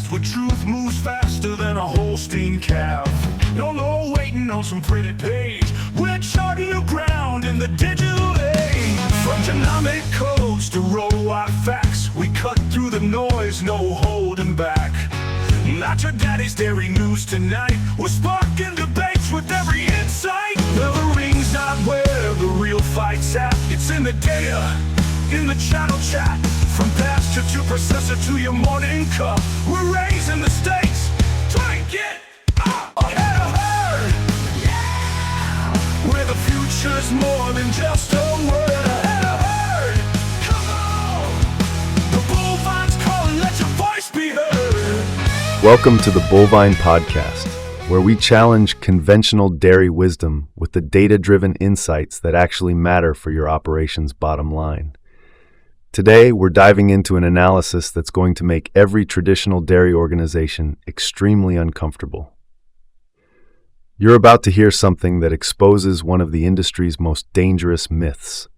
fast, where truth moves faster than a Holstein calf. No waiting on some pretty page. We're charting new ground in the digital age. From genomic codes to roll-wide facts, we cut through the noise, no holding back. Not your daddy's dairy news tonight. We're sparking debates with every insight. The ring's not where the real fight's at. It's in the data, in the channel chat. From pasture to processor to your morning cup, we're raising the stakes. Try and get ahead of herd. Yeah! Where the future's more than just a word. Ahead of herd. Come on! The bullvine's calling, let your voice be heard. Welcome to the Bullvine Podcast, where we challenge conventional dairy wisdom with the data-driven insights that actually matter for your operations' bottom line. Today, we're diving into an analysis that's going to make every traditional dairy organization extremely uncomfortable. You're about to hear something that exposes one of the industry's most dangerous myths: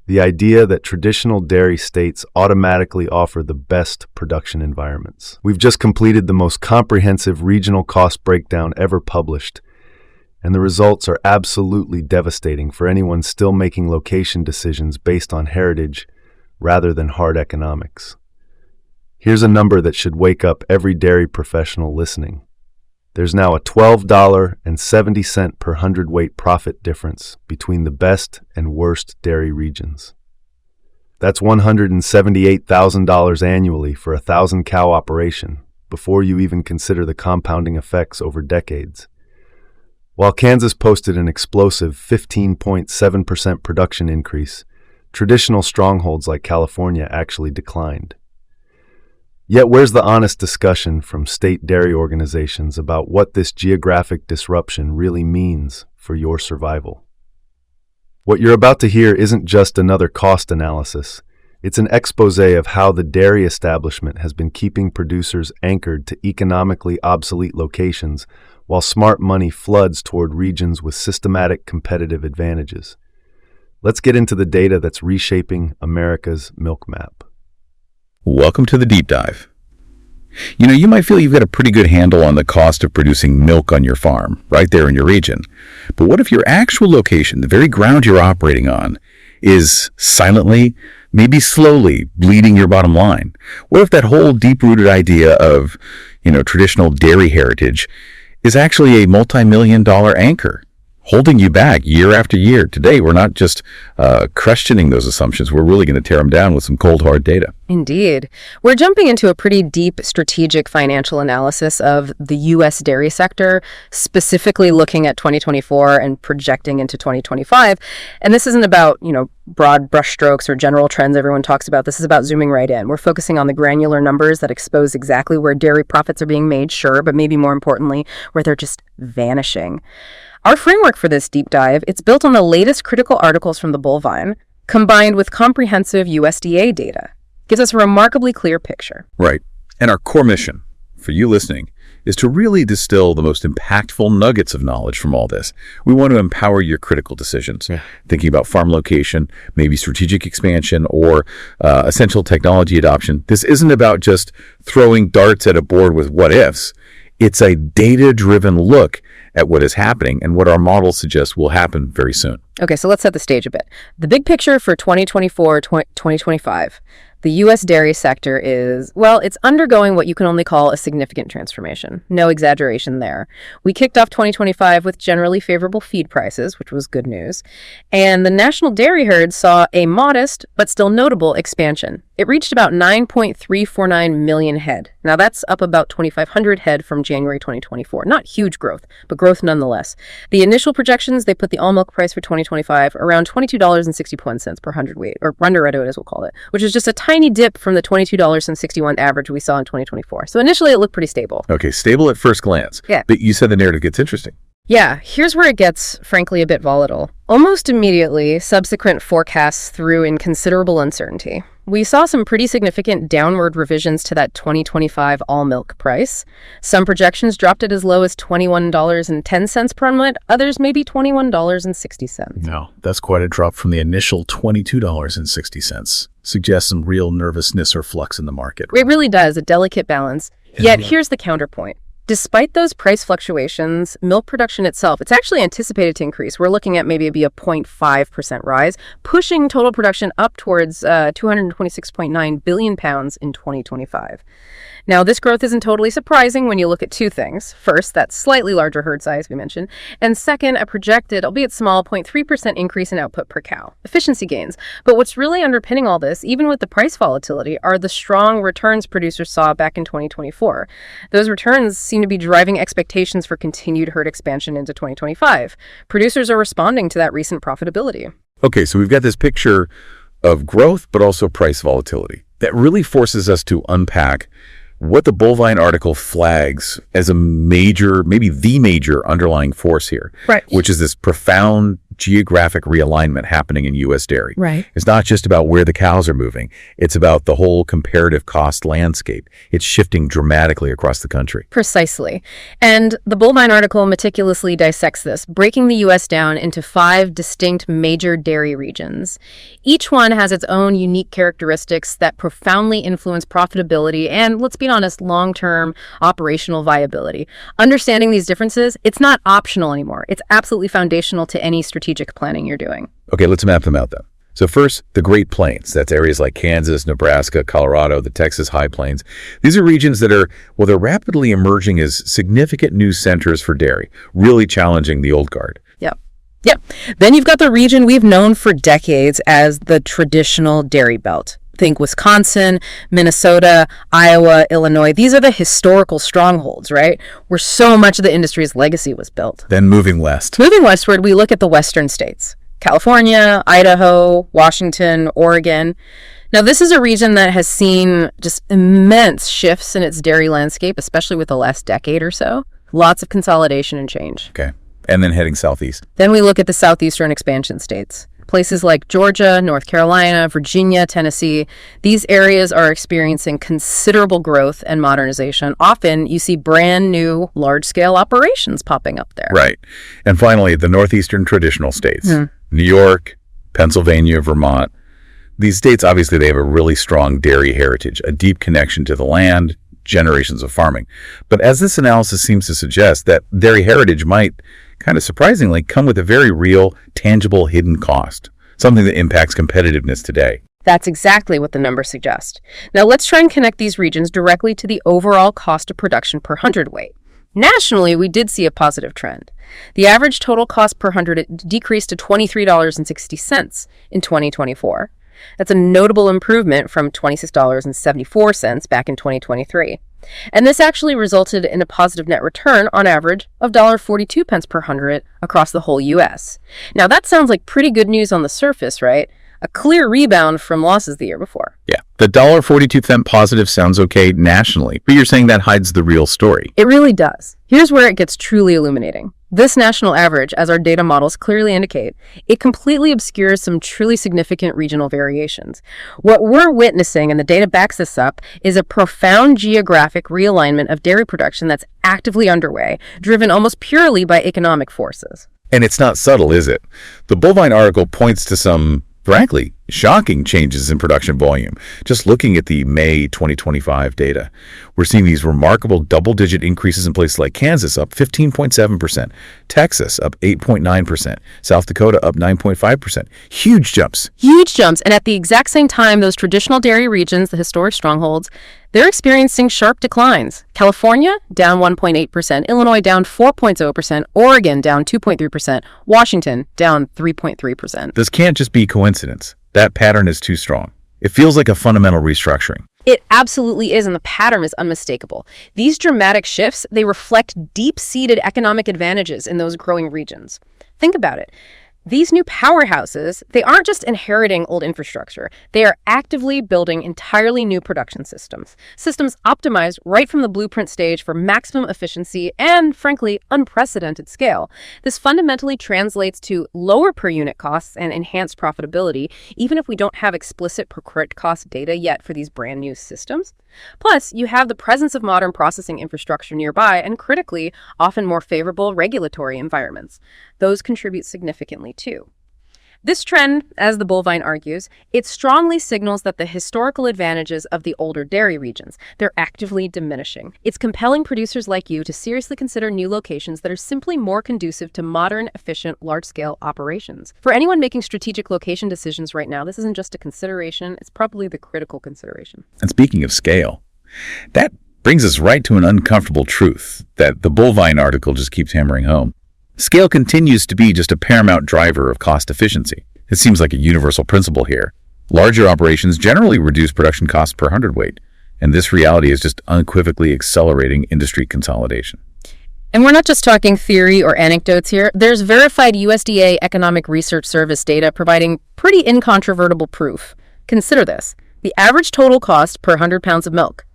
the idea that traditional dairy states automatically offer the best production environments. We've just completed the most comprehensive regional cost breakdown ever published, and the results are absolutely devastating for anyone still making location decisions based on heritage rather than hard economics. Here's a number that should wake up every dairy professional listening. There's now a $12.70 per hundredweight profit difference between the best and worst dairy regions. That's $178,000 annually for a 1,000-cow operation, before you even consider the compounding effects over decades. While Kansas posted an explosive 15.7% production increase, traditional strongholds like California actually declined. Yet where's the honest discussion from state dairy organizations about what this geographic disruption really means for your survival? What you're about to hear isn't just another cost analysis. It's an expose of how the dairy establishment has been keeping producers anchored to economically obsolete locations while smart money floods toward regions with systematic competitive advantages. Let's get into the data that's reshaping America's milk map. Welcome to the deep dive. You might feel you've got a pretty good handle on the cost of producing milk on your farm, right there in your region. But what if your actual location, the very ground you're operating on, is silently, maybe slowly bleeding your bottom line? What if that whole deep-rooted idea of, traditional dairy heritage is actually a multi-million-dollar anchor, holding you back year after year? Today, we're not just questioning those assumptions. We're really going to tear them down with some cold, hard data. Indeed. We're jumping into a pretty deep strategic financial analysis of the U.S. dairy sector, specifically looking at 2024 and projecting into 2025. And this isn't about, broad brushstrokes or general trends everyone talks about. This is about zooming right in. We're focusing on the granular numbers that expose exactly where dairy profits are being made, sure, but maybe more importantly, where they're just vanishing. Our framework for this deep dive, it's built on the latest critical articles from the Bullvine, combined with comprehensive USDA data. Gives us a remarkably clear picture. Right. And our core mission, for you listening, is to really distill the most impactful nuggets of knowledge from all this. We want to empower your critical decisions, thinking about farm location, maybe strategic expansion, or essential technology adoption. This isn't about just throwing darts at a board with what-ifs. It's a data-driven look at what is happening and what our models suggest will happen very soon. Okay, so let's set the stage a bit. The big picture for 2024-2025, the U.S. dairy sector is, it's undergoing what you can only call a significant transformation. No exaggeration there. We kicked off 2025 with generally favorable feed prices, which was good news, and the national dairy herd saw a modest but still notable expansion. It reached about 9.349 million head. Now that's up about 2,500 head from January 2024. Not huge growth, but growth nonetheless. The initial projections, they put the all milk price for 2025 around $22.61 per hundredweight, or underweight as we'll call it, which is just a tiny dip from the $22.61 average we saw in 2024. So initially it looked pretty stable. Okay, stable at first glance. Yeah. But you said the narrative gets interesting. Yeah, here's where it gets, frankly, a bit volatile. Almost immediately, subsequent forecasts threw in considerable uncertainty. We saw some pretty significant downward revisions to that 2025 all milk price. Some projections dropped it as low as $21.10 per unit, others maybe $21.60. No, that's quite a drop from the initial $22.60. Suggests some real nervousness or flux in the market. It really does, a delicate balance. Yet here's the counterpoint. Despite those price fluctuations, milk production itself, it's actually anticipated to increase. We're looking at maybe a 0.5% rise, pushing total production up towards 226.9 billion pounds in 2025. Now, this growth isn't totally surprising when you look at two things. First, that slightly larger herd size we mentioned, and second, a projected, albeit small, 0.3% increase in output per cow. Efficiency gains. But what's really underpinning all this, even with the price volatility, are the strong returns producers saw back in 2024. Those returns seem to be driving expectations for continued herd expansion into 2025. Producers are responding to that recent profitability. Okay, so we've got this picture of growth, but also price volatility. That really forces us to unpack what the bovine article flags as a major, maybe the major underlying force here, right, which is this profound geographic realignment happening in U.S. dairy. Right. It's not just about where the cows are moving. It's about the whole comparative cost landscape. It's shifting dramatically across the country. Precisely. And the bovine article meticulously dissects this, breaking the U.S. down into 5 distinct major dairy regions. Each one has its own unique characteristics that profoundly influence profitability and, let's be honest, long-term operational viability. Understanding these differences, it's not optional anymore. It's absolutely foundational to any strategic planning you're doing. Okay, let's map them out then. So first, the Great Plains. That's areas like Kansas, Nebraska, Colorado, the Texas High Plains. These are regions that are, well, they're rapidly emerging as significant new centers for dairy, really challenging the old guard. Yep. Then you've got the region we've known for decades as the traditional dairy belt. Think Wisconsin, Minnesota, Iowa, Illinois. These are the historical strongholds, right? Where so much of the industry's legacy was built. Then moving west. Moving westward, we look at the western states. California, Idaho, Washington, Oregon. Now, this is a region that has seen just immense shifts in its dairy landscape, especially with the last decade or so. Lots of consolidation and change. Okay. And then heading southeast. Then we look at the southeastern expansion states. Places like Georgia, North Carolina, Virginia, Tennessee, these areas are experiencing considerable growth and modernization. Often you see brand new large-scale operations popping up there. Right. And finally, the northeastern traditional states. New York, Pennsylvania, Vermont. These states, obviously, they have a really strong dairy heritage, a deep connection to the land, generations of farming. But as this analysis seems to suggest, that dairy heritage might, kind of surprisingly, come with a very real, tangible, hidden cost, something that impacts competitiveness today. That's exactly what the numbers suggest. Now let's try and connect these regions directly to the overall cost of production per hundredweight. Nationally, we did see a positive trend. The average total cost per hundred decreased to $23.60 in 2024. That's a notable improvement from $26.74 back in 2023. And this actually resulted in a positive net return on average of $1.42 per hundred across the whole U.S. Now that sounds like pretty good news on the surface, right? A clear rebound from losses the year before. Yeah, the $1.42 positive sounds okay nationally, but you're saying that hides the real story. It really does. Here's where it gets truly illuminating. This national average, as our data models clearly indicate, it completely obscures some truly significant regional variations. What we're witnessing, and the data backs this up, is a profound geographic realignment of dairy production that's actively underway, driven almost purely by economic forces. And it's not subtle, is it? The bovine article points to some, frankly, shocking changes in production volume. Just looking at the May 2025 data, we're seeing these remarkable double-digit increases in places like Kansas up 15.7%, Texas up 8.9%, South Dakota up 9.5%. Huge jumps. Huge jumps. And at the exact same time, those traditional dairy regions, the historic strongholds, they're experiencing sharp declines. California down 1.8%, Illinois down 4.0%, Oregon down 2.3%, Washington down 3.3%. This can't just be coincidence. That pattern is too strong. It feels like a fundamental restructuring. It absolutely is, and the pattern is unmistakable. These dramatic shifts, they reflect deep-seated economic advantages in those growing regions. Think about it. These new powerhouses, they aren't just inheriting old infrastructure. They are actively building entirely new production systems. Systems optimized right from the blueprint stage for maximum efficiency and, frankly, unprecedented scale. This fundamentally translates to lower per unit costs and enhanced profitability, even if we don't have explicit per crit cost data yet for these brand new systems. Plus, you have the presence of modern processing infrastructure nearby and, critically, often more favorable regulatory environments. Those contribute significantly too. This trend, as the Bullvine argues, it strongly signals that the historical advantages of the older dairy regions, they're actively diminishing. It's compelling producers like you to seriously consider new locations that are simply more conducive to modern, efficient, large-scale operations. For anyone making strategic location decisions right now, this isn't just a consideration, it's probably the critical consideration. And speaking of scale, that brings us right to an uncomfortable truth that the Bullvine article just keeps hammering home. Scale continues to be just a paramount driver of cost efficiency. It seems like a universal principle here. Larger operations generally reduce production costs per hundredweight, and this reality is just unequivocally accelerating industry consolidation. And we're not just talking theory or anecdotes here. There's verified USDA Economic Research Service data providing pretty incontrovertible proof. Consider this. The average total cost per 100 pounds of milk.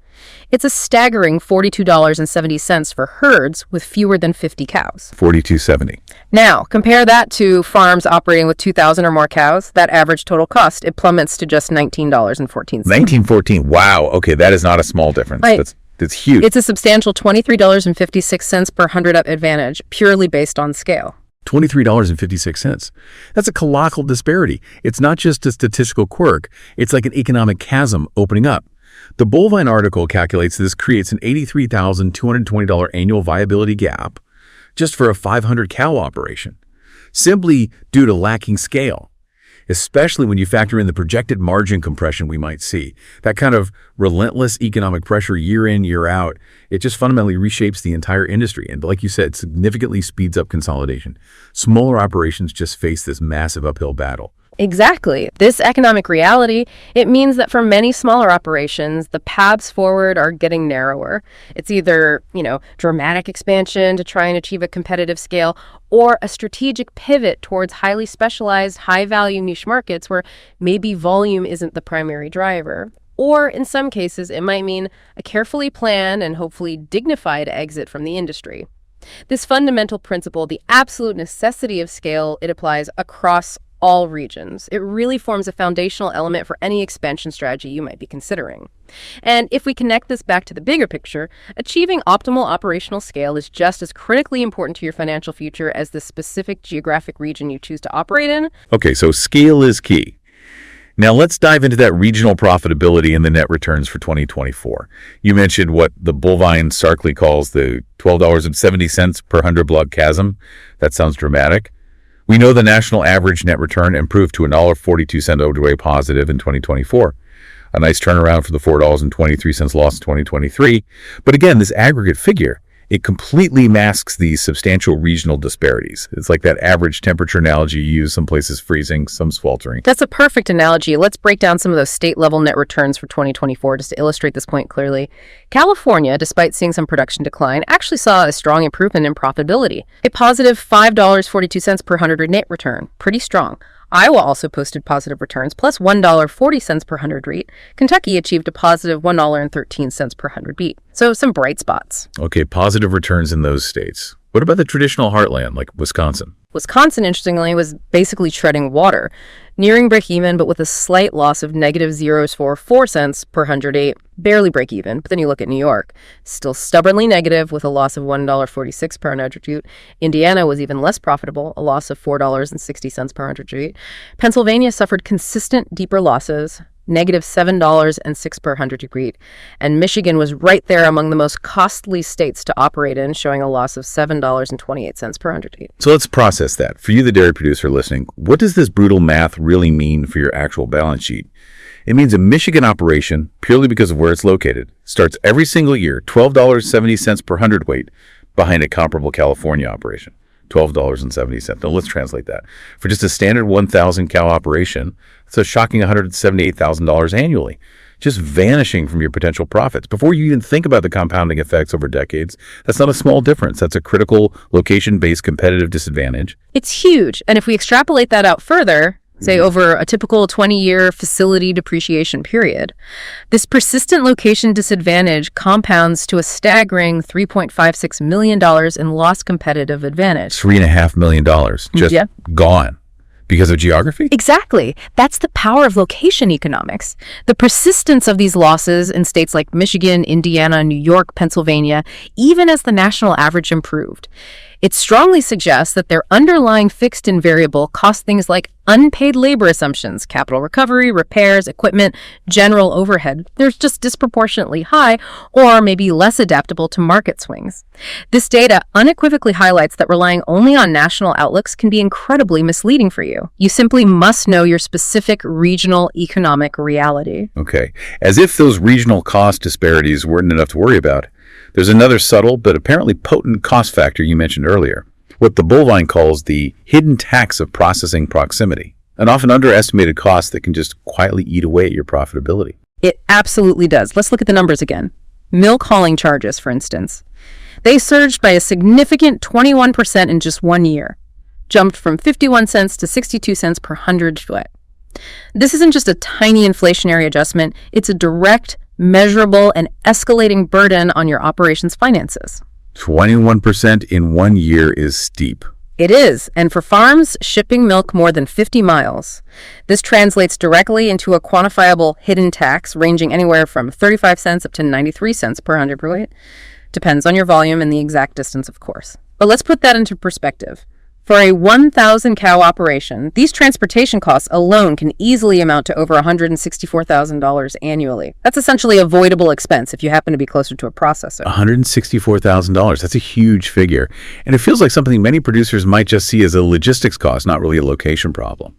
It's a staggering $42.70 for herds with fewer than 50 cows. $42.70. Now, compare that to farms operating with 2,000 or more cows. That average total cost, it plummets to just $19.14. $19.14. Wow. Okay, that is not a small difference. Right. That's huge. It's a substantial $23.56 per 100 up advantage, purely based on scale. $23.56. That's a colossal disparity. It's not just a statistical quirk. It's like an economic chasm opening up. The Bullvine article calculates this creates an $83,220 annual viability gap just for a 500 cow operation, simply due to lacking scale, especially when you factor in the projected margin compression we might see. That kind of relentless economic pressure year in, year out, it just fundamentally reshapes the entire industry. And like you said, significantly speeds up consolidation. Smaller operations just face this massive uphill battle. Exactly. This economic reality, it means that for many smaller operations, the paths forward are getting narrower. It's either, dramatic expansion to try and achieve a competitive scale, or a strategic pivot towards highly specialized, high-value niche markets where maybe volume isn't the primary driver. Or in some cases, it might mean a carefully planned and hopefully dignified exit from the industry. This fundamental principle, the absolute necessity of scale, it applies across all regions. It really forms a foundational element for any expansion strategy you might be considering. And if we connect this back to the bigger picture, achieving optimal operational scale is just as critically important to your financial future as the specific geographic region you choose to operate in. Okay, so scale is key. Now let's dive into that regional profitability and the net returns for 2024. You mentioned what the Bullvine starkly calls the $12.70 per 100 block chasm. That sounds dramatic. We know the national average net return improved to $1.42 overweight positive in 2024. A nice turnaround for the $4.23 loss in 2023. But again, this aggregate figure, it completely masks these substantial regional disparities. It's like that average temperature analogy you use, some places freezing, some sweltering. That's a perfect analogy. Let's break down some of those state-level net returns for 2024 just to illustrate this point clearly. California, despite seeing some production decline, actually saw a strong improvement in profitability. A positive $5.42 per 100 net return. Pretty strong. Iowa also posted positive returns, plus $1.40 per 100 REIT. Kentucky achieved a positive $1.13 per 100 beat. So some bright spots. Okay, positive returns in those states. What about the traditional heartland, like Wisconsin? Wisconsin, interestingly, was basically treading water, nearing break-even, but with a slight loss of negative 0.04 cents per 108, barely break-even. But then you look at New York, still stubbornly negative with a loss of $1.46 per 100 REIT. Indiana was even less profitable, a loss of $4.60 per 100 REIT. Pennsylvania suffered consistent, deeper losses, negative $7.06 per 100 REIT. And Michigan was right there among the most costly states to operate in, showing a loss of $7.28 per 100 REIT. So let's process that. For you, the dairy producer listening, what does this brutal math really mean for your actual balance sheet? It means a Michigan operation, purely because of where it's located, starts every single year $12.70 per hundredweight behind a comparable California operation. $12.70. Now let's translate that. For just a standard 1,000 cow operation, it's a shocking $178,000 annually. just vanishing from your potential profits. Before you even think about the compounding effects over decades, that's not a small difference. That's a critical location-based competitive disadvantage. It's huge. And if we extrapolate that out further, say over a typical 20-year facility depreciation period, this persistent location disadvantage compounds to a staggering $3.56 million in lost competitive advantage. $3.5 million just gone. Because of geography? Exactly. That's the power of location economics. The persistence of these losses in states like Michigan, Indiana, New York, Pennsylvania, even as the national average improved. It strongly suggests that their underlying fixed and variable cost things like unpaid labor assumptions, capital recovery, repairs, equipment, general overhead. They're just disproportionately high or maybe less adaptable to market swings. This data unequivocally highlights that relying only on national outlooks can be incredibly misleading for you. You simply must know your specific regional economic reality. Okay. As if those regional cost disparities weren't enough to worry about, there's another subtle but apparently potent cost factor you mentioned earlier, what the Bullvine calls the hidden tax of processing proximity, an often underestimated cost that can just quietly eat away at your profitability. It absolutely does. Let's look at the numbers again. Milk hauling charges, for instance. They surged by a significant 21% in just 1 year, jumped from 51 cents to 62 cents per hundredweight. This isn't just a tiny inflationary adjustment, it's a direct, measurable, and escalating burden on your operations finances. 21% in 1 year is steep. It is, and for farms shipping milk more than 50 miles, this translates directly into a quantifiable hidden tax ranging anywhere from 35 cents up to 93 cents per hundredweight. Depends on your volume and the exact distance, of course. But let's put that into perspective. For a 1,000 cow operation, these transportation costs alone can easily amount to over $164,000 annually. That's essentially avoidable expense if you happen to be closer to a processor. $164,000. That's a huge figure. And it feels like something many producers might just see as a logistics cost, not really a location problem.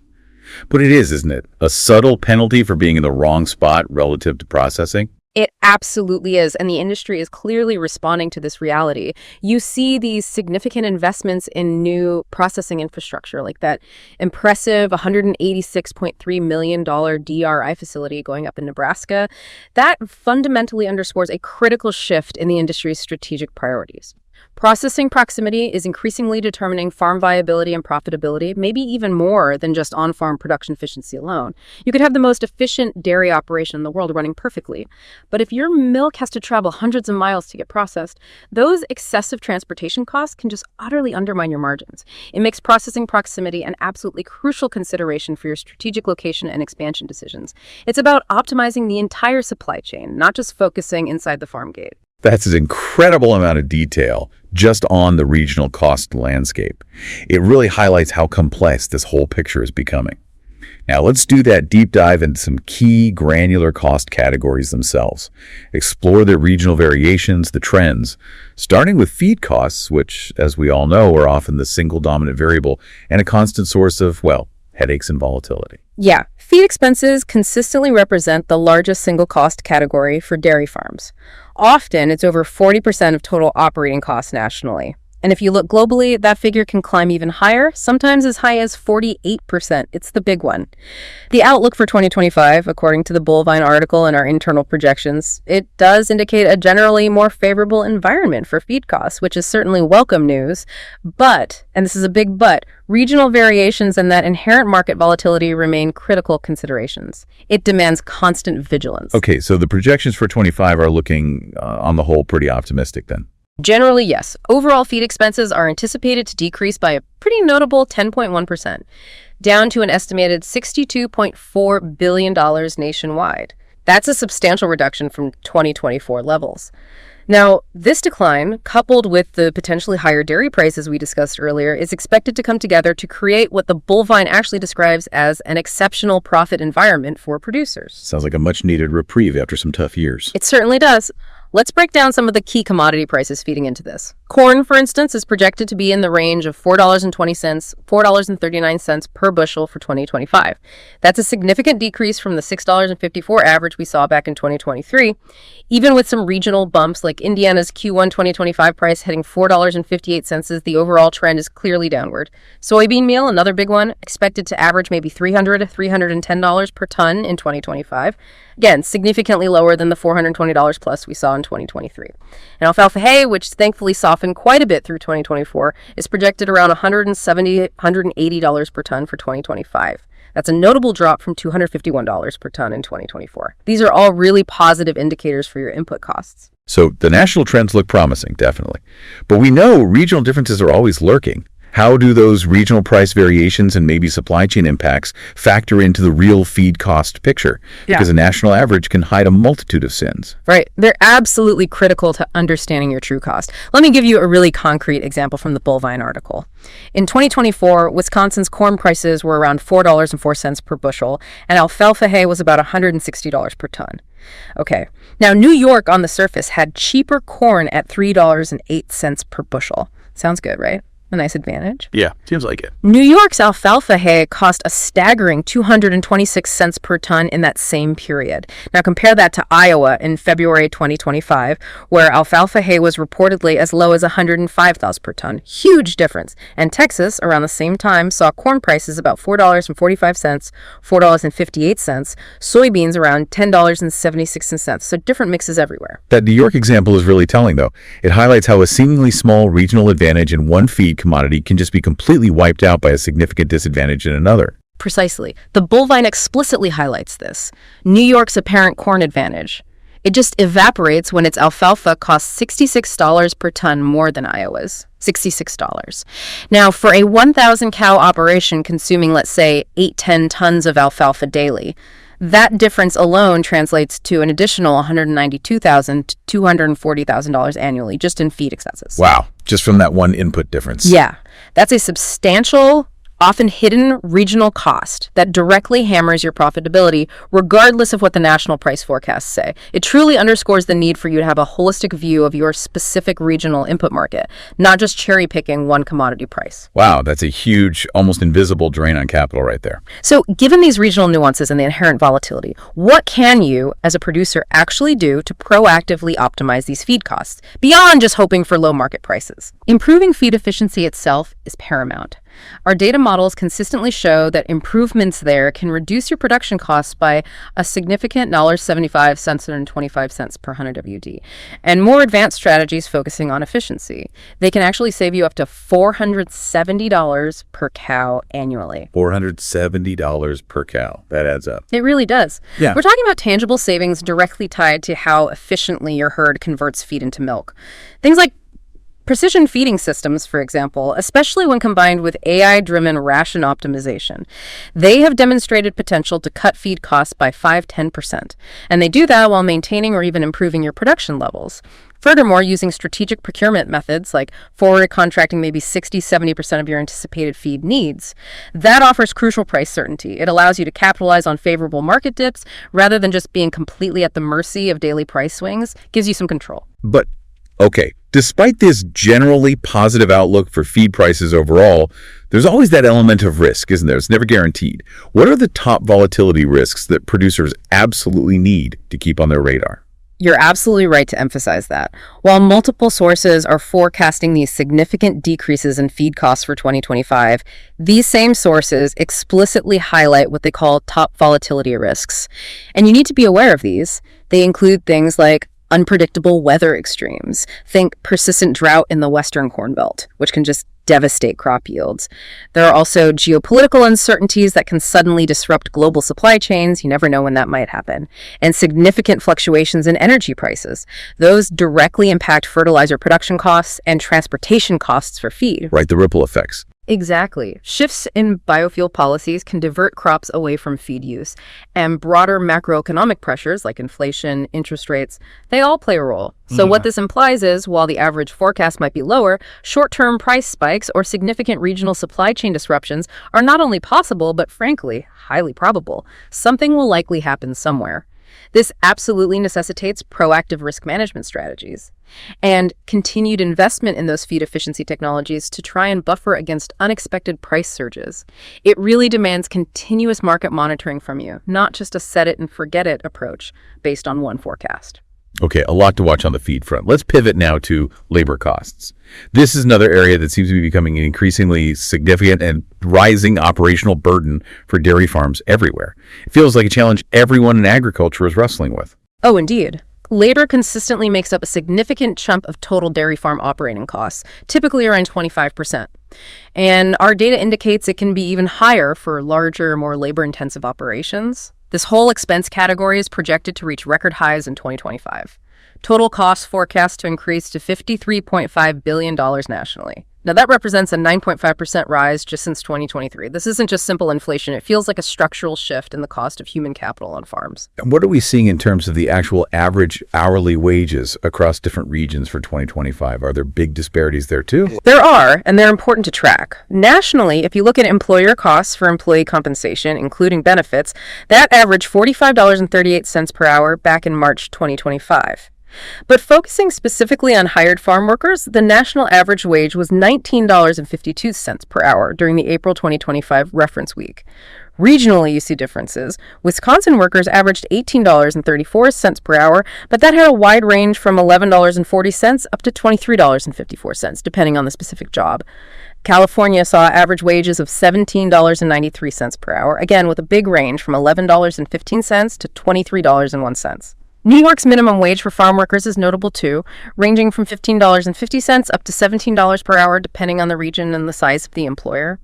But it is, isn't it? A subtle penalty for being in the wrong spot relative to processing. It absolutely is, and the industry is clearly responding to this reality. You see these significant investments in new processing infrastructure, like that impressive $186.3 million DRI facility going up in Nebraska. That fundamentally underscores a critical shift in the industry's strategic priorities. Processing proximity is increasingly determining farm viability and profitability, maybe even more than just on-farm production efficiency alone. You could have the most efficient dairy operation in the world running perfectly, but if your milk has to travel hundreds of miles to get processed, those excessive transportation costs can just utterly undermine your margins. It makes processing proximity an absolutely crucial consideration for your strategic location and expansion decisions. It's about optimizing the entire supply chain, not just focusing inside the farm gate. That's an incredible amount of detail just on the regional cost landscape. It really highlights how complex this whole picture is becoming. Now let's do that deep dive into some key granular cost categories themselves. Explore the regional variations, the trends, starting with feed costs, which, as we all know, are often the single dominant variable and a constant source of, well, headaches and volatility. Yeah, feed expenses consistently represent the largest single cost category for dairy farms. Often, it's over 40% of total operating costs nationally. And if you look globally, that figure can climb even higher, sometimes as high as 48%. It's the big one. The outlook for 2025, according to the Bullvine article and our internal projections, it does indicate a generally more favorable environment for feed costs, which is certainly welcome news. But, and this is a big but, regional variations and that inherent market volatility remain critical considerations. It demands constant vigilance. Okay, so the projections for 25 are looking, on the whole, pretty optimistic then. Generally, yes. Overall feed expenses are anticipated to decrease by a pretty notable 10.1%, down to an estimated $62.4 billion nationwide. That's a substantial reduction from 2024 levels. Now, this decline, coupled with the potentially higher dairy prices we discussed earlier, is expected to come together to create what the Bullvine actually describes as an exceptional profit environment for producers. Sounds like a much-needed reprieve after some tough years. It certainly does. Let's break down some of the key commodity prices feeding into this. Corn, for instance, is projected to be in the range of $4.20, $4.39 per bushel for 2025. That's a significant decrease from the $6.54 average we saw back in 2023. Even with some regional bumps like Indiana's Q1 2025 price hitting $4.58, the overall trend is clearly downward. Soybean meal, another big one, expected to average maybe $300 to $310 per ton in 2025. Again, significantly lower than the $420 plus we saw in 2023. And alfalfa hay, which thankfully softened quite a bit through 2024, is projected around $170, $180 per ton for 2025. That's a notable drop from $251 per ton in 2024. These are all really positive indicators for your input costs. So the national trends look promising, definitely. But we know regional differences are always lurking. How do those regional price variations and maybe supply chain impacts factor into the real feed cost picture? Because a national average can hide a multitude of sins. Right. They're absolutely critical to understanding your true cost. Let me give you a really concrete example from the Bullvine article. In 2024, Wisconsin's corn prices were around $4.04 per bushel, and alfalfa hay was about $160 per ton. Okay. Now, New York on the surface had cheaper corn at $3.08 per bushel. Sounds good, right? A nice advantage. Yeah, seems like it. New York's alfalfa hay cost a staggering 226 cents per ton in that same period. Now compare that to Iowa in February 2025, where alfalfa hay was reportedly as low as $105 per ton. Huge difference. And Texas, around the same time, saw corn prices about $4.45, $4.58, soybeans around $10.76. So different mixes everywhere. That New York example is really telling, though. It highlights how a seemingly small regional advantage in one feed commodity can just be completely wiped out by a significant disadvantage in another. Precisely. The Bullvine explicitly highlights this. New York's apparent corn advantage. It just evaporates when its alfalfa costs $66 per ton more than Iowa's. $66. Now, for a 1,000 cow operation consuming, let's say, 8-10 tons of alfalfa daily, that difference alone translates to an additional $192,000 to $240,000 annually just in feed excesses. Wow, just from that one input difference. Yeah, that's a substantial, often hidden regional cost that directly hammers your profitability regardless of what the national price forecasts say. It truly underscores the need for you to have a holistic view of your specific regional input market, not just cherry picking one commodity price. Wow, that's a huge, almost invisible drain on capital right there. So given these regional nuances and the inherent volatility, what can you as a producer actually do to proactively optimize these feed costs beyond just hoping for low market prices? Improving feed efficiency itself is paramount. Our data models consistently show that improvements there can reduce your production costs by a significant $1.75 and 25 cents per 100 WD. And more advanced strategies focusing on efficiency, they can actually save you up to $470 per cow annually. $470 per cow. That adds up. It really does. Yeah. We're talking about tangible savings directly tied to how efficiently your herd converts feed into milk. Things like precision feeding systems, for example, especially when combined with AI-driven ration optimization, they have demonstrated potential to cut feed costs by 5-10%. And they do that while maintaining or even improving your production levels. Furthermore, using strategic procurement methods like forward contracting maybe 60-70% of your anticipated feed needs, that offers crucial price certainty. It allows you to capitalize on favorable market dips rather than just being completely at the mercy of daily price swings. Gives you some control. But, okay, despite this generally positive outlook for feed prices overall, there's always that element of risk, isn't there? It's never guaranteed. What are the top volatility risks that producers absolutely need to keep on their radar? You're absolutely right to emphasize that. While multiple sources are forecasting these significant decreases in feed costs for 2025, these same sources explicitly highlight what they call top volatility risks. And you need to be aware of these. They include things like unpredictable weather extremes. Think persistent drought in the Western Corn Belt, which can just devastate crop yields. There are also geopolitical uncertainties that can suddenly disrupt global supply chains. You never know when that might happen. And significant fluctuations in energy prices. Those directly impact fertilizer production costs and transportation costs for feed. Right, the ripple effects. Exactly. Shifts in biofuel policies can divert crops away from feed use, and broader macroeconomic pressures like inflation, interest rates, they all play a role. So what this implies is, while the average forecast might be lower, short-term price spikes or significant regional supply chain disruptions are not only possible, but frankly, highly probable. Something will likely happen somewhere. This absolutely necessitates proactive risk management strategies and continued investment in those feed efficiency technologies to try and buffer against unexpected price surges. It really demands continuous market monitoring from you, not just a set it and forget it approach based on one forecast. Okay, a lot to watch on the feed front. Let's pivot now to labor costs. This is another area that seems to be becoming an increasingly significant and rising operational burden for dairy farms everywhere. It feels like a challenge everyone in agriculture is wrestling with. Oh, indeed. Labor consistently makes up a significant chunk of total dairy farm operating costs, typically around 25%. And our data indicates it can be even higher for larger, more labor-intensive operations. This whole expense category is projected to reach record highs in 2025. Total costs forecast to increase to $53.5 billion nationally. Now, that represents a 9.5% rise just since 2023. This isn't just simple inflation. It feels like a structural shift in the cost of human capital on farms. And what are we seeing in terms of the actual average hourly wages across different regions for 2025? Are there big disparities there too? There are, and they're important to track. Nationally, if you look at employer costs for employee compensation, including benefits, that averaged $45.38 per hour back in March 2025. But focusing specifically on hired farm workers, the national average wage was $19.52 per hour during the April 2025 reference week. Regionally, you see differences. Wisconsin workers averaged $18.34 per hour, but that had a wide range from $11.40 up to $23.54, depending on the specific job. California saw average wages of $17.93 per hour, again with a big range from $11.15 to $23.01. New York's minimum wage for farm workers is notable too, ranging from $15.50 up to $17 per hour, depending on the region and the size of the employer.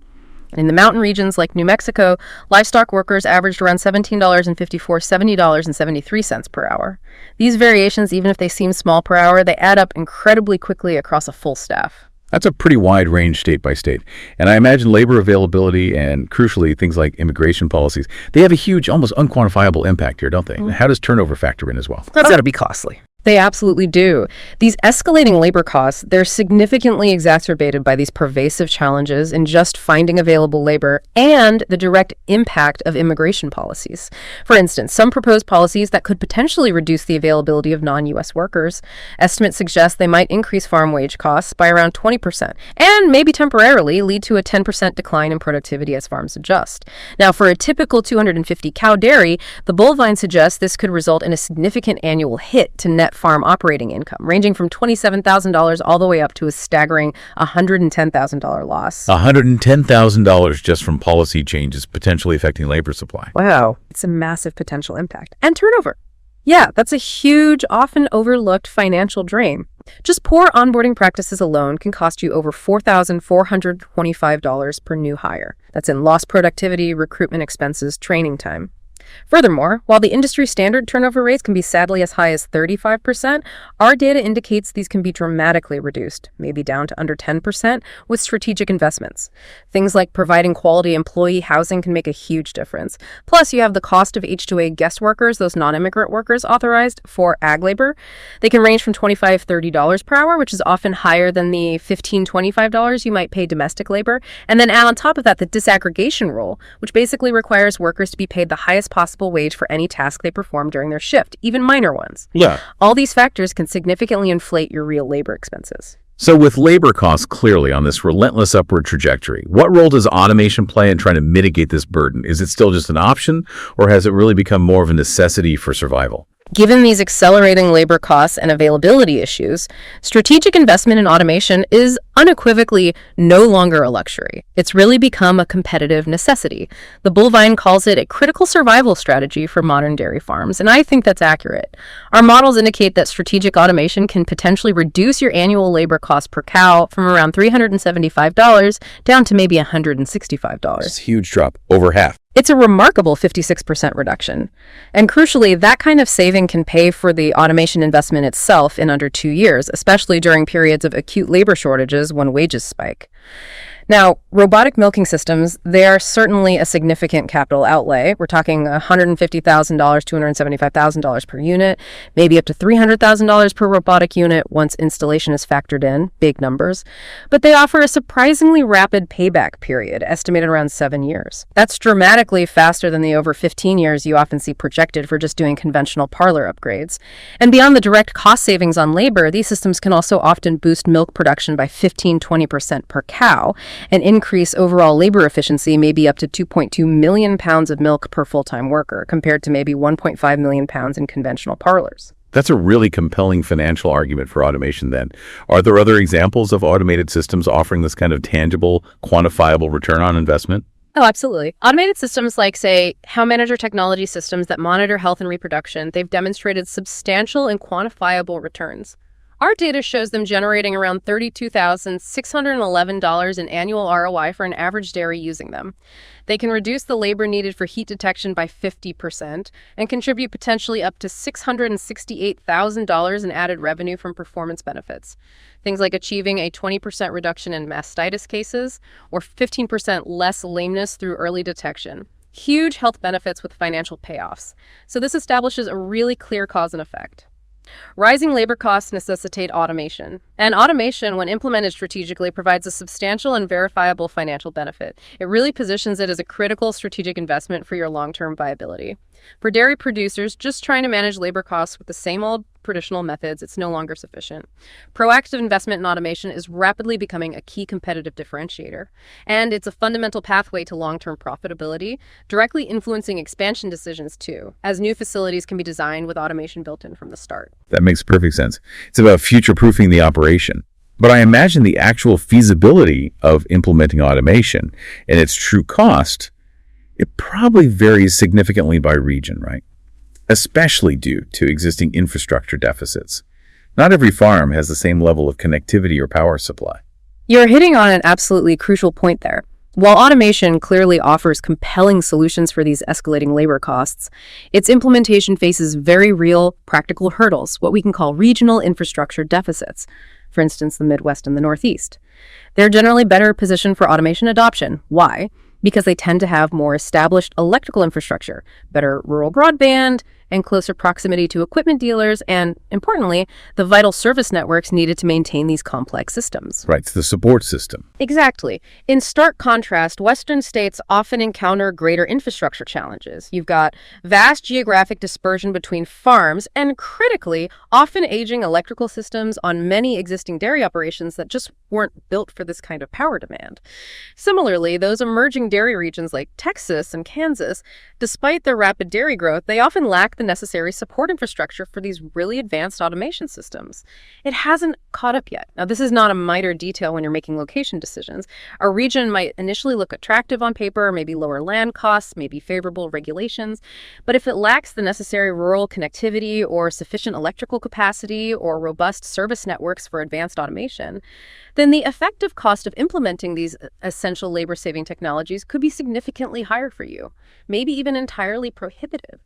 In the mountain regions like New Mexico, livestock workers averaged around $17.54, $70.73 per hour. These variations, even if they seem small per hour, they add up incredibly quickly across a full staff. That's a pretty wide range state by state. And I imagine labor availability and, crucially, things like immigration policies, they have a huge, almost unquantifiable impact here, don't they? How does turnover factor in as well? That's got to be costly. They absolutely do. These escalating labor costs, they're significantly exacerbated by these pervasive challenges in just finding available labor and the direct impact of immigration policies. For instance, some proposed policies that could potentially reduce the availability of non-U.S. workers. Estimates suggest they might increase farm wage costs by around 20% and maybe temporarily lead to a 10% decline in productivity as farms adjust. Now, for a typical 250 cow dairy, the Bullvine suggests this could result in a significant annual hit to net farm operating income, ranging from $27,000 all the way up to a staggering $110,000 loss. $110,000 just from policy changes potentially affecting labor supply. Wow. It's a massive potential impact. And turnover. Yeah, that's a huge, often overlooked financial drain. Just poor onboarding practices alone can cost you over $4,425 per new hire. That's in lost productivity, recruitment expenses, training time. Furthermore, while the industry standard turnover rates can be sadly as high as 35%, our data indicates these can be dramatically reduced, maybe down to under 10%, with strategic investments. Things like providing quality employee housing can make a huge difference. Plus, you have the cost of H-2A guest workers, those non-immigrant workers authorized for ag labor. They can range from $25, $30 per hour, which is often higher than the $15, $25 you might pay domestic labor. And then add on top of that the disaggregation rule, which basically requires workers to be paid the highest possible wage for any task they perform during their shift, even minor ones. Yeah. All these factors can significantly inflate your real labor expenses. So with labor costs clearly on this relentless upward trajectory, what role does automation play in trying to mitigate this burden? Is it still just an option, or has it really become more of a necessity for survival? Given these accelerating labor costs and availability issues, strategic investment in automation is unequivocally no longer a luxury. It's really become a competitive necessity. The Bullvine calls it a critical survival strategy for modern dairy farms, and I think that's accurate. Our models indicate that strategic automation can potentially reduce your annual labor cost per cow from around $375 down to maybe $165. It's a huge drop, over half. It's a remarkable 56% reduction. And crucially, that kind of saving can pay for the automation investment itself in under 2 years, especially during periods of acute labor shortages when wages spike. Now, robotic milking systems, they are certainly a significant capital outlay. We're talking $150,000, $275,000 per unit, maybe up to $300,000 per robotic unit once installation is factored in, big numbers. But they offer a surprisingly rapid payback period, estimated around 7 years. That's dramatically faster than the over 15 years you often see projected for just doing conventional parlor upgrades. And beyond the direct cost savings on labor, these systems can also often boost milk production by 15-20% per cow, and increase overall labor efficiency maybe up to 2.2 million pounds of milk per full-time worker, compared to maybe 1.5 million pounds in conventional parlors. That's a really compelling financial argument for automation then. Are there other examples of automated systems offering this kind of tangible, quantifiable return on investment? Oh, absolutely. Automated systems like, say, How Manager technology systems that monitor health and reproduction, they've demonstrated substantial and quantifiable returns. Our data shows them generating around $32,611 in annual ROI for an average dairy using them. They can reduce the labor needed for heat detection by 50% and contribute potentially up to $668,000 in added revenue from performance benefits. Things like achieving a 20% reduction in mastitis cases or 15% less lameness through early detection. Huge health benefits with financial payoffs. So this establishes a really clear cause and effect. Rising labor costs necessitate automation, and automation, when implemented strategically, provides a substantial and verifiable financial benefit. It really positions it as a critical strategic investment for your long-term viability. For dairy producers just trying to manage labor costs with the same old traditional methods, it's no longer sufficient. Proactive investment in automation is rapidly becoming a key competitive differentiator, and it's a fundamental pathway to long-term profitability, directly influencing expansion decisions too, as new facilities can be designed with automation built in from the start. That makes perfect sense. It's about future-proofing the operation. But I imagine the actual feasibility of implementing automation and its true cost, it probably varies significantly by region, right? Especially due to existing infrastructure deficits. Not every farm has the same level of connectivity or power supply. You're hitting on an absolutely crucial point there. While automation clearly offers compelling solutions for these escalating labor costs, its implementation faces very real, practical hurdles, what we can call regional infrastructure deficits, for instance, the Midwest and the Northeast. They're generally better positioned for automation adoption. Why? Because they tend to have more established electrical infrastructure, better rural broadband, and closer proximity to equipment dealers, and, importantly, the vital service networks needed to maintain these complex systems. Right, it's the support system. Exactly. In stark contrast, Western states often encounter greater infrastructure challenges. You've got vast geographic dispersion between farms, and critically, often aging electrical systems on many existing dairy operations that just weren't built for this kind of power demand. Similarly, those emerging dairy regions like Texas and Kansas, despite their rapid dairy growth, they often lack the necessary support infrastructure for these really advanced automation systems. It hasn't caught up yet. Now, this is not a minor detail when you're making location decisions. A region might initially look attractive on paper, maybe lower land costs, maybe favorable regulations, but if it lacks the necessary rural connectivity or sufficient electrical capacity or robust service networks for advanced automation, then the effective cost of implementing these essential labor-saving technologies could be significantly higher for you, maybe even entirely prohibitive.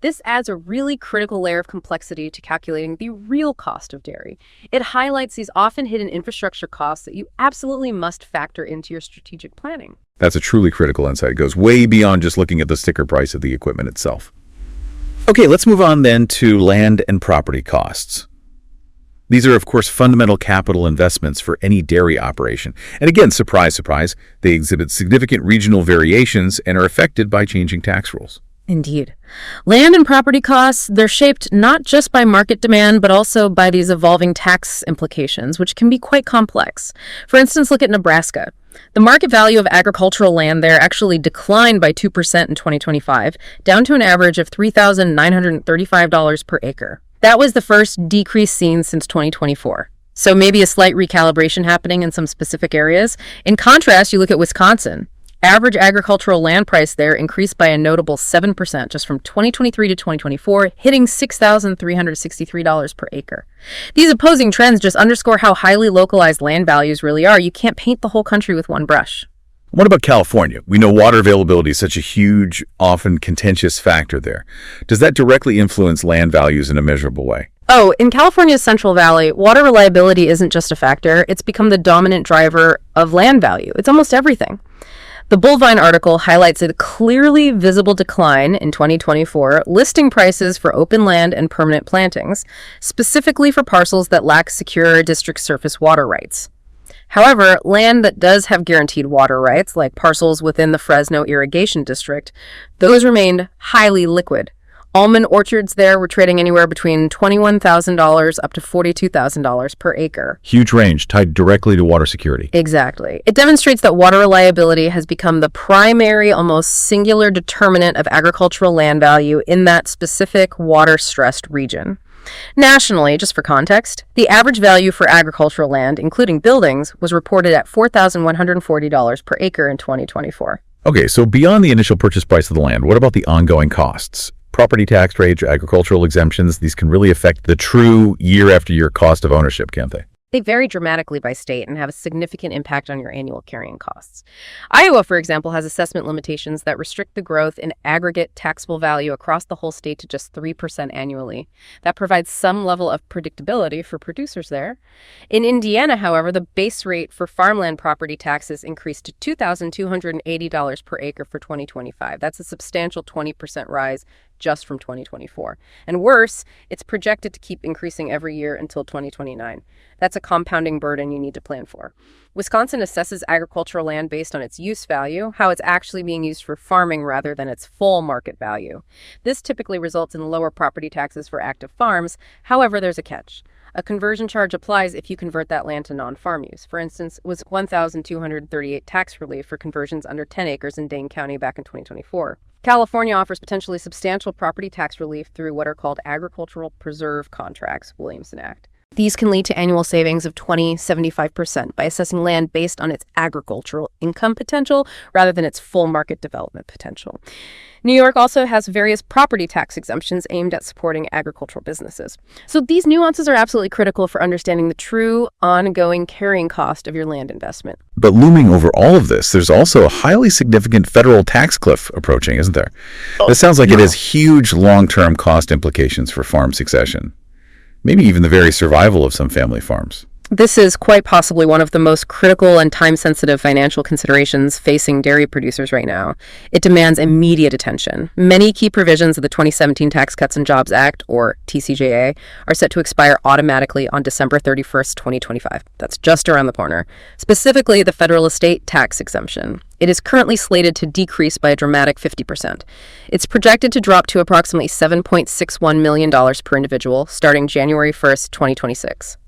This adds a really critical layer of complexity to calculating the real cost of dairy. It highlights these often hidden infrastructure costs that you absolutely must factor into your strategic planning. That's a truly critical insight. It goes way beyond just looking at the sticker price of the equipment itself. Okay, let's move on then to land and property costs. These are, of course, fundamental capital investments for any dairy operation. And again, surprise, surprise, they exhibit significant regional variations and are affected by changing tax rules. Indeed. Land and property costs, they're shaped not just by market demand, but also by these evolving tax implications, which can be quite complex. For instance, look at Nebraska. The market value of agricultural land there actually declined by 2% in 2025, down to an average of $3,935 per acre. That was the first decrease seen since 2024. So maybe a slight recalibration happening in some specific areas. In contrast, you look at Wisconsin. Average agricultural land price there increased by a notable 7% just from 2023 to 2024, hitting $6,363 per acre. These opposing trends just underscore how highly localized land values really are. You can't paint the whole country with one brush. What about California? We know water availability is such a huge, often contentious factor there. Does that directly influence land values in a measurable way? Oh, in California's Central Valley, water reliability isn't just a factor. It's become the dominant driver of land value. It's almost everything. The Bullvine article highlights a clearly visible decline in 2024, listing prices for open land and permanent plantings, specifically for parcels that lack secure district surface water rights. However, land that does have guaranteed water rights, like parcels within the Fresno Irrigation District, those remained highly liquid. Almond orchards there were trading anywhere between $21,000 up to $42,000 per acre. Huge range tied directly to water security. Exactly. It demonstrates that water reliability has become the primary, almost singular determinant of agricultural land value in that specific water-stressed region. Nationally, just for context, the average value for agricultural land, including buildings, was reported at $4,140 per acre in 2024. Okay, so beyond the initial purchase price of the land, what about the ongoing costs? Property tax rates, agricultural exemptions, these can really affect the true year-after-year cost of ownership, can't they? They vary dramatically by state and have a significant impact on your annual carrying costs. Iowa, for example, has assessment limitations that restrict the growth in aggregate taxable value across the whole state to just 3% annually. That provides some level of predictability for producers there. In Indiana, however, the base rate for farmland property taxes increased to $2,280 per acre for 2025. That's a substantial 20% rise just from 2024. And worse, it's projected to keep increasing every year until 2029. That's a compounding burden you need to plan for. Wisconsin assesses agricultural land based on its use value, how it's actually being used for farming rather than its full market value. This typically results in lower property taxes for active farms. However, there's a catch. A conversion charge applies if you convert that land to non-farm use. For instance, it was $1,238 tax relief for conversions under 10 acres in Dane County back in 2024. California offers potentially substantial property tax relief through what are called agricultural preserve contracts, Williamson Act. These can lead to annual savings of 75% by assessing land based on its agricultural income potential rather than its full market development potential. New York also has various property tax exemptions aimed at supporting agricultural businesses. So these nuances are absolutely critical for understanding the true ongoing carrying cost of your land investment. But looming over all of this, there's also a highly significant federal tax cliff approaching, isn't there? This sounds like it has huge long-term cost implications for farm succession, maybe even the very survival of some family farms. This is quite possibly one of the most critical and time-sensitive financial considerations facing dairy producers right now. It demands immediate attention. Many key provisions of the 2017 Tax Cuts and Jobs Act, or TCJA, are set to expire automatically on December 31st, 2025. That's just around the corner. Specifically, the federal estate tax exemption. It is currently slated to decrease by a dramatic 50%. It's projected to drop to approximately $7.61 million per individual starting January 1st, 2026.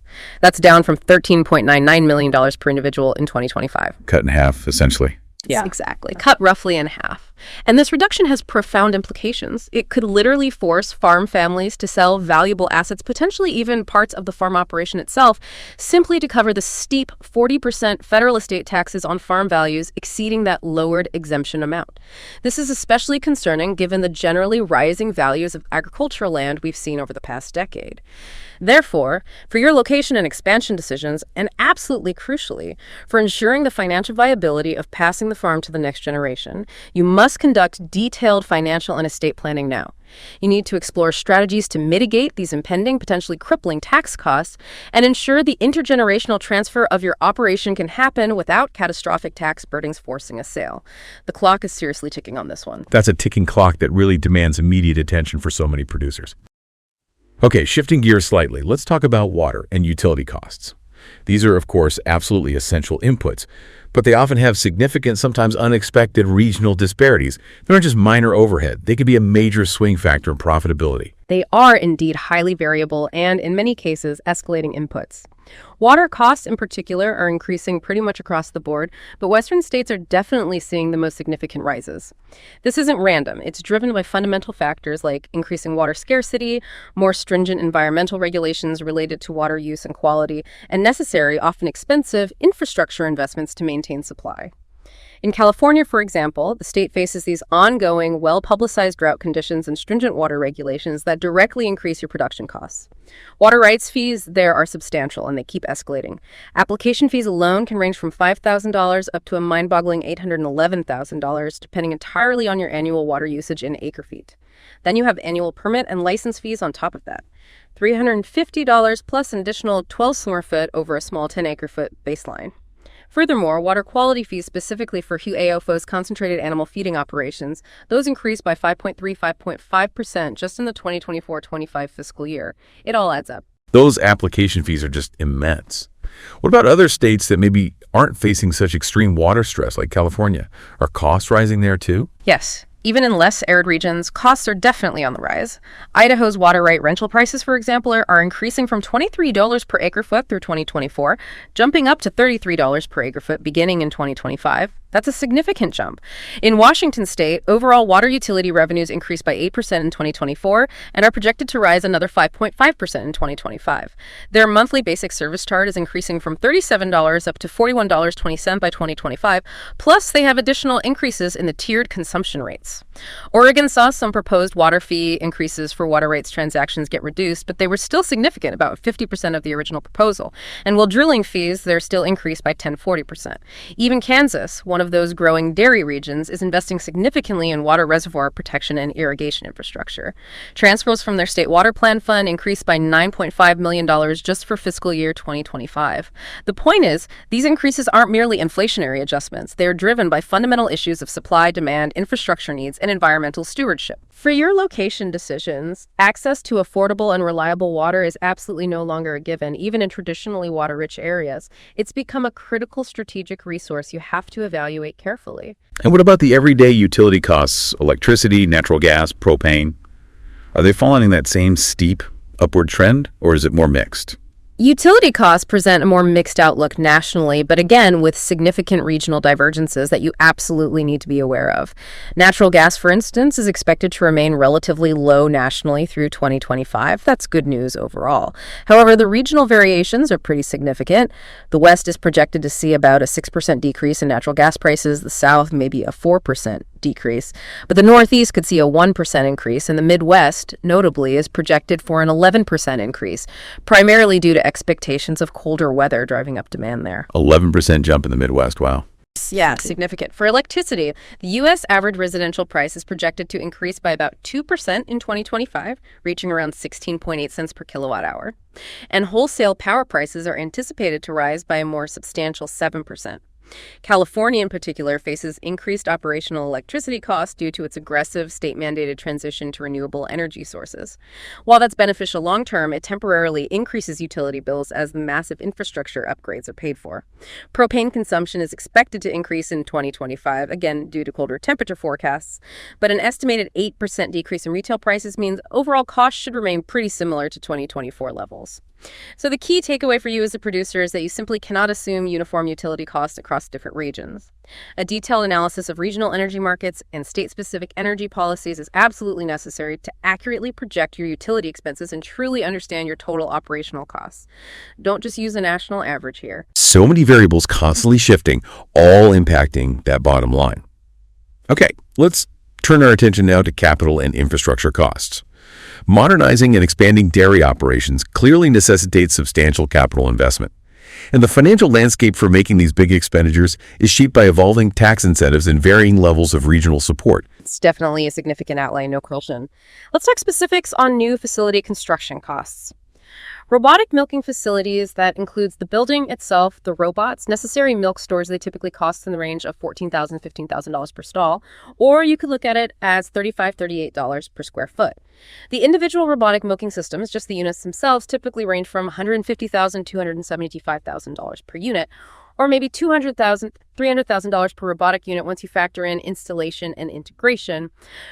That's down from $13.99 million per individual in 2025. Cut in half, essentially. Yeah, exactly. Cut roughly in half. And this reduction has profound implications. It could literally force farm families to sell valuable assets, potentially even parts of the farm operation itself, simply to cover the steep 40% federal estate taxes on farm values exceeding that lowered exemption amount. This is especially concerning given the generally rising values of agricultural land we've seen over the past decade. Therefore, for your location and expansion decisions, and absolutely crucially, for ensuring the financial viability of passing the farm to the next generation, you must conduct detailed financial and estate planning now. You need to explore strategies to mitigate these impending, potentially crippling tax costs and ensure the intergenerational transfer of your operation can happen without catastrophic tax burdens forcing a sale. The clock is seriously ticking on this one. That's a ticking clock that really demands immediate attention for so many producers. Okay, shifting gears slightly, let's talk about water and utility costs. These are, of course, absolutely essential inputs, but they often have significant, sometimes unexpected regional disparities. They're not just minor overhead. They can be a major swing factor in profitability. They are indeed highly variable and, in many cases, escalating inputs. Water costs in particular are increasing pretty much across the board, but Western states are definitely seeing the most significant rises. This isn't random. It's driven by fundamental factors like increasing water scarcity, more stringent environmental regulations related to water use and quality, and necessary, often expensive, infrastructure investments to maintain supply. In California, for example, the state faces these ongoing, well-publicized drought conditions and stringent water regulations that directly increase your production costs. Water rights fees there are substantial, and they keep escalating. Application fees alone can range from $5,000 up to a mind-boggling $811,000, depending entirely on your annual water usage in acre-feet. Then you have annual permit and license fees on top of that. $350 plus an additional 12 square-foot over a small 10-acre-foot baseline. Furthermore, water quality fees specifically for UAOFO's concentrated animal feeding operations, those increased by 5.5% just in the 2024-25 fiscal year. It all adds up. Those application fees are just immense. What about other states that maybe aren't facing such extreme water stress like California? Are costs rising there too? Yes. Even in less arid regions, costs are definitely on the rise. Idaho's water right rental prices, for example, are increasing from $23 per acre-foot through 2024, jumping up to $33 per acre-foot beginning in 2025. That's a significant jump. In Washington state, overall water utility revenues increased by 8% in 2024 and are projected to rise another 5.5% in 2025. Their monthly basic service charge is increasing from $37 up to $41.20 by 2025, plus they have additional increases in the tiered consumption rates. Oregon saw some proposed water fee increases for water rates transactions get reduced, but they were still significant, about 50% of the original proposal. And while drilling fees, they're still increased by 10-40%. Even Kansas, one of those growing dairy regions, is investing significantly in water reservoir protection and irrigation infrastructure. Transfers from their state water plan fund increased by $9.5 million just for fiscal year 2025. The point is, these increases aren't merely inflationary adjustments. They are driven by fundamental issues of supply, demand, infrastructure needs, and environmental stewardship. For your location decisions, access to affordable and reliable water is absolutely no longer a given, even in traditionally water-rich areas. It's become a critical strategic resource you have to evaluate carefully. And what about the everyday utility costs, electricity, natural gas, propane? Are they following that same steep upward trend, or is it more mixed? Utility costs present a more mixed outlook nationally, but again, with significant regional divergences that you absolutely need to be aware of. Natural gas, for instance, is expected to remain relatively low nationally through 2025. That's good news overall. However, the regional variations are pretty significant. The West is projected to see about a 6% decrease in natural gas prices, the South maybe a 4% decrease, but the Northeast could see a 1% increase, and the Midwest, notably, is projected for an 11% increase, primarily due to expectations of colder weather driving up demand there. 11% jump in the Midwest, wow. Yeah, significant. For electricity, the U.S. average residential price is projected to increase by about 2% in 2025, reaching around 16.8 cents per kilowatt hour. And wholesale power prices are anticipated to rise by a more substantial 7%. California, in particular, faces increased operational electricity costs due to its aggressive state-mandated transition to renewable energy sources. While that's beneficial long-term, it temporarily increases utility bills as the massive infrastructure upgrades are paid for. Propane consumption is expected to increase in 2025, again due to colder temperature forecasts, but an estimated 8% decrease in retail prices means overall costs should remain pretty similar to 2024 levels. So the key takeaway for you as a producer is that you simply cannot assume uniform utility costs across different regions. A detailed analysis of regional energy markets and state-specific energy policies is absolutely necessary to accurately project your utility expenses and truly understand your total operational costs. Don't just use a national average here. So many variables constantly shifting, all impacting that bottom line. Okay, let's turn our attention now to capital and infrastructure costs. Modernizing and expanding dairy operations clearly necessitates substantial capital investment. And the financial landscape for making these big expenditures is shaped by evolving tax incentives and varying levels of regional support. It's definitely a significant outlay, no question. Let's talk specifics on new facility construction costs. Robotic milking facilities, that includes the building itself, the robots, necessary milk stores, they typically cost in the range of $14,000, $15,000 per stall, or you could look at it as $35, $38 per square foot. The individual robotic milking systems, just the units themselves, typically range from $150,000 to $175,000 per unit, or maybe $200,000, $300,000 per robotic unit once you factor in installation and integration.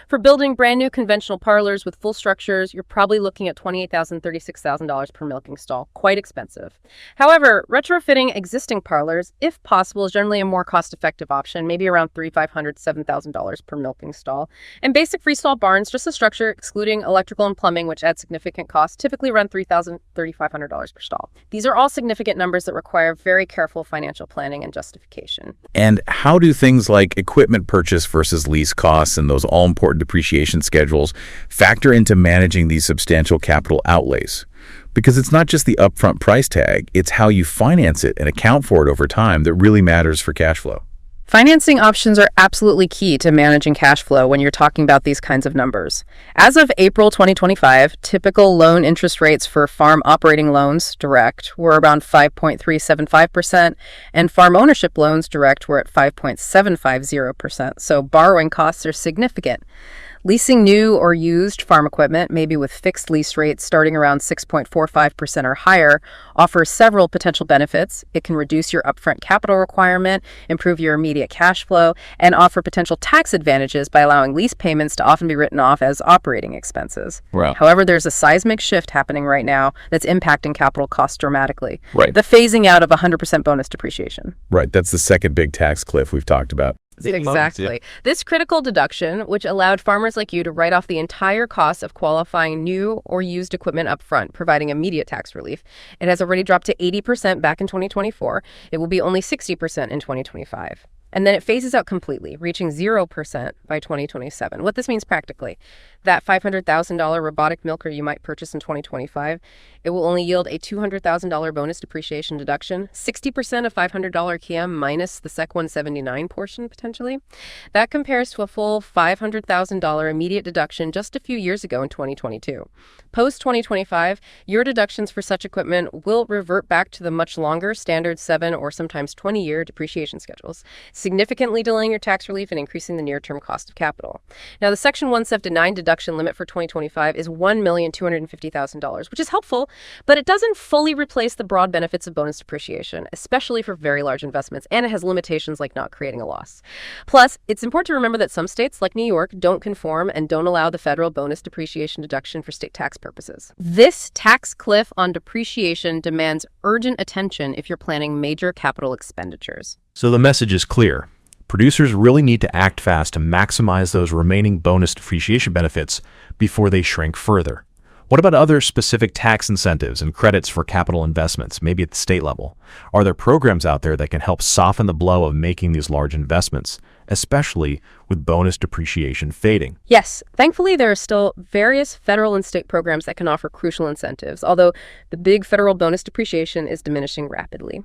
For building brand new conventional parlors with full structures, you're probably looking at $28,000, $36,000 per milking stall. Quite expensive. However, retrofitting existing parlors, if possible, is generally a more cost-effective option, maybe around $3,500 to $7,000 per milking stall. And basic freestall barns, just the structure, excluding electrical and plumbing, which add significant costs, typically run $3,000, $3,500 per stall. These are all significant numbers that require very careful financial planning and justification. And how do things like equipment purchase versus lease costs and those all-important depreciation schedules factor into managing these substantial capital outlays? Because it's not just the upfront price tag, it's how you finance it and account for it over time that really matters for cash flow. Financing options are absolutely key to managing cash flow when you're talking about these kinds of numbers. As of April 2025, typical loan interest rates for farm operating loans direct were around 5.375%, and farm ownership loans direct were at 5.750%, so borrowing costs are significant. Leasing new or used farm equipment, maybe with fixed lease rates starting around 6.45% or higher, offers several potential benefits. It can reduce your upfront capital requirement, improve your immediate cash flow, and offer potential tax advantages by allowing lease payments to often be written off as operating expenses. Wow. However, there's a seismic shift happening right now that's impacting capital costs dramatically. Right. The phasing out of 100% bonus depreciation. Right. That's the second big tax cliff we've talked about. Exactly. This critical deduction, which allowed farmers like you to write off the entire cost of qualifying new or used equipment up front, providing immediate tax relief. It has already dropped to 80% back in 2024. It will be only 60% in 2025. And then it phases out completely, reaching 0% by 2027. What this means practically, that $500,000 robotic milker you might purchase in 2025, it will only yield a $200,000 bonus depreciation deduction, 60% of $500 KM minus the SEC 179 portion potentially. That compares to a full $500,000 immediate deduction just a few years ago in 2022. Post 2025, your deductions for such equipment will revert back to the much longer standard 7 or sometimes 20-year depreciation schedules, significantly delaying your tax relief and increasing the near-term cost of capital. Now, the Section 179 deduction limit for 2025 is $1,250,000, which is helpful, but it doesn't fully replace the broad benefits of bonus depreciation, especially for very large investments, and it has limitations like not creating a loss. Plus, it's important to remember that some states, like New York, don't conform and don't allow the federal bonus depreciation deduction for state tax purposes. This tax cliff on depreciation demands urgent attention if you're planning major capital expenditures. So the message is clear. Producers really need to act fast to maximize those remaining bonus depreciation benefits before they shrink further. What about other specific tax incentives and credits for capital investments, maybe at the state level? Are there programs out there that can help soften the blow of making these large investments, especially with bonus depreciation fading? Yes, thankfully there are still various federal and state programs that can offer crucial incentives, although the big federal bonus depreciation is diminishing rapidly.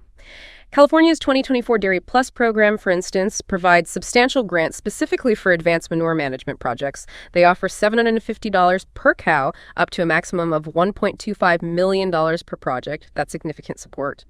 California's 2024 Dairy Plus program, for instance, provides substantial grants specifically for advanced manure management projects. They offer $750 per cow, up to a maximum of $1.25 million per project. That's significant support.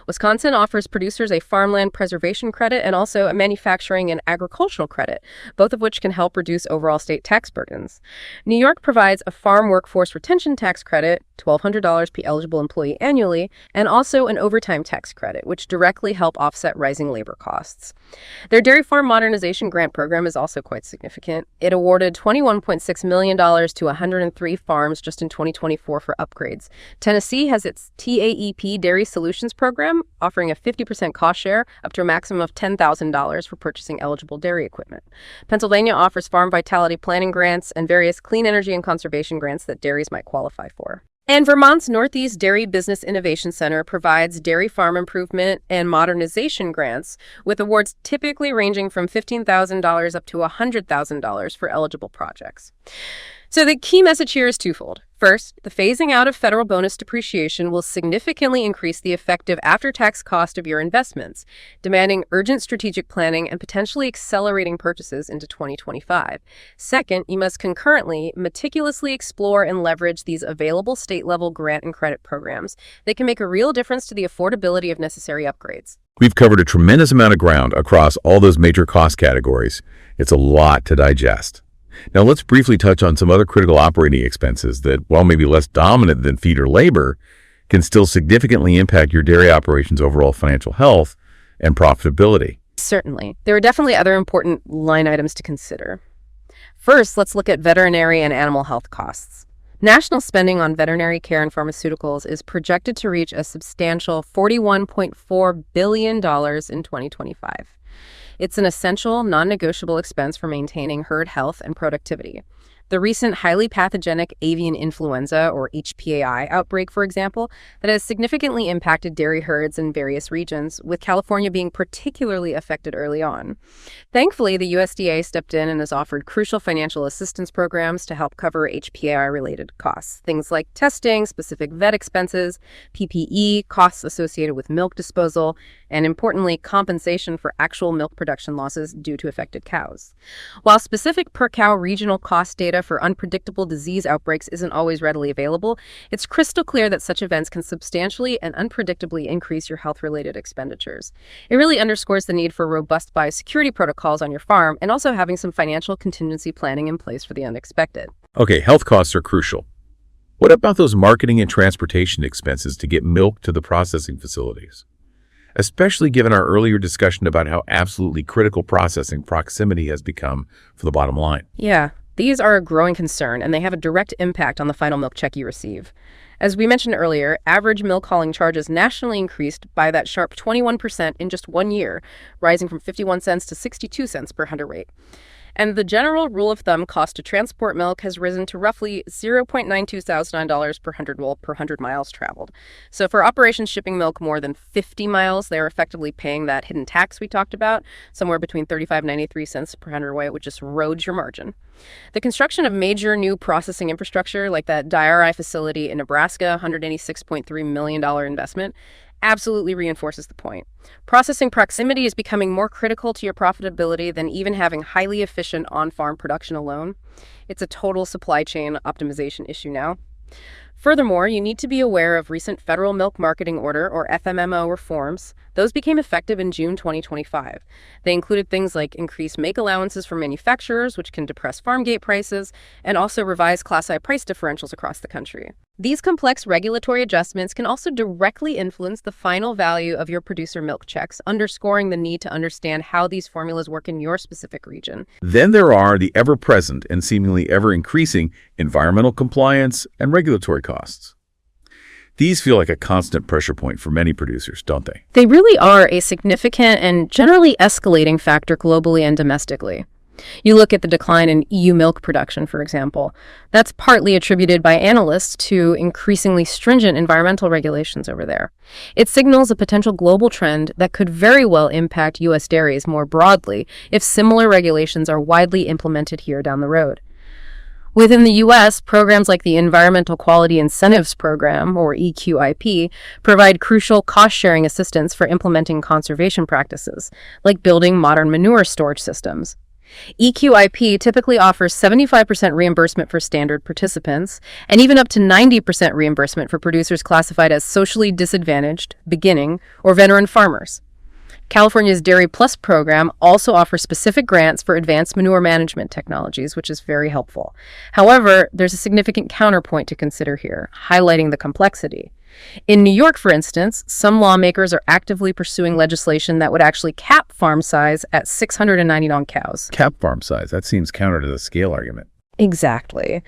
Wisconsin offers producers a farmland preservation credit and also a manufacturing and agricultural credit, both of which can help reduce overall state tax burdens. New York provides a farm workforce retention tax credit, $1,200 per eligible employee annually, and also an overtime tax credit, which directly help offset rising labor costs. Their dairy farm modernization grant program is also quite significant. It awarded $21.6 million to 103 farms just in 2024 for upgrades. Tennessee has its TAEP Dairy Solutions program, offering a 50% cost share up to a maximum of $10,000 for purchasing eligible dairy equipment. Pennsylvania offers farm vitality planning grants and various clean energy and conservation grants that dairies might qualify for. And Vermont's Northeast Dairy Business Innovation Center provides dairy farm improvement and modernization grants, with awards typically ranging from $15,000 up to $100,000 for eligible projects. So the key message here is twofold. First, the phasing out of federal bonus depreciation will significantly increase the effective after-tax cost of your investments, demanding urgent strategic planning and potentially accelerating purchases into 2025. Second, you must concurrently meticulously explore and leverage these available state-level grant and credit programs. They can make a real difference to the affordability of necessary upgrades. We've covered a tremendous amount of ground across all those major cost categories. It's a lot to digest. Now let's briefly touch on some other critical operating expenses that, while maybe less dominant than feed or labor, can still significantly impact your dairy operations' overall financial health and profitability. Certainly. There are definitely other important line items to consider. First, let's look at veterinary and animal health costs. National spending on veterinary care and pharmaceuticals is projected to reach a substantial $41.4 billion in 2025. It's an essential, non-negotiable expense for maintaining herd health and productivity. The recent highly pathogenic avian influenza, or HPAI, outbreak, for example, that has significantly impacted dairy herds in various regions, with California being particularly affected early on. Thankfully, the USDA stepped in and has offered crucial financial assistance programs to help cover HPAI-related costs, things like testing, specific vet expenses, PPE, costs associated with milk disposal, and importantly, compensation for actual milk production losses due to affected cows. While specific per-cow regional cost data data for unpredictable disease outbreaks isn't always readily available, it's crystal clear that such events can substantially and unpredictably increase your health-related expenditures. It really underscores the need for robust biosecurity protocols on your farm and also having some financial contingency planning in place for the unexpected. Okay, health costs are crucial. What about those marketing and transportation expenses to get milk to the processing facilities? Especially given our earlier discussion about how absolutely critical processing proximity has become for the bottom line. Yeah, these are a growing concern, and they have a direct impact on the final milk check you receive. As we mentioned earlier, average milk hauling charges nationally increased by that sharp 21% in just 1 year, rising from 51 cents to 62 cents per hundredweight. And the general rule of thumb cost to transport milk has risen to roughly $0.9209 per 100 miles traveled. So for operations shipping milk more than 50 miles, they're effectively paying that hidden tax we talked about, somewhere between 35 and 93 cents per hundredweight, which just erodes your margin. The construction of major new processing infrastructure, like that DRI facility in Nebraska, $186.3 million investment, absolutely reinforces the point. Processing proximity is becoming more critical to your profitability than even having highly efficient on-farm production alone. It's a total supply chain optimization issue now. Furthermore, you need to be aware of recent Federal Milk Marketing Order, or FMMO, reforms. Those became effective in June 2025. They included things like increased make allowances for manufacturers, which can depress farm gate prices, and also revised Class I price differentials across the country. These complex regulatory adjustments can also directly influence the final value of your producer milk checks, underscoring the need to understand how these formulas work in your specific region. Then there are the ever-present and seemingly ever-increasing environmental compliance and regulatory costs. These feel like a constant pressure point for many producers, don't they? They really are a significant and generally escalating factor globally and domestically. You look at the decline in EU milk production, for example. That's partly attributed by analysts to increasingly stringent environmental regulations over there. It signals a potential global trend that could very well impact U.S. dairies more broadly if similar regulations are widely implemented here down the road. Within the U.S., programs like the Environmental Quality Incentives Program, or EQIP, provide crucial cost-sharing assistance for implementing conservation practices, like building modern manure storage systems. EQIP typically offers 75% reimbursement for standard participants, and even up to 90% reimbursement for producers classified as socially disadvantaged, beginning, or veteran farmers. California's Dairy Plus program also offers specific grants for advanced manure management technologies, which is very helpful. However, there's a significant counterpoint to consider here, highlighting the complexity. In New York, for instance, some lawmakers are actively pursuing legislation that would actually cap farm size at 699 cows. Cap farm size, that seems counter to the scale argument. Exactly.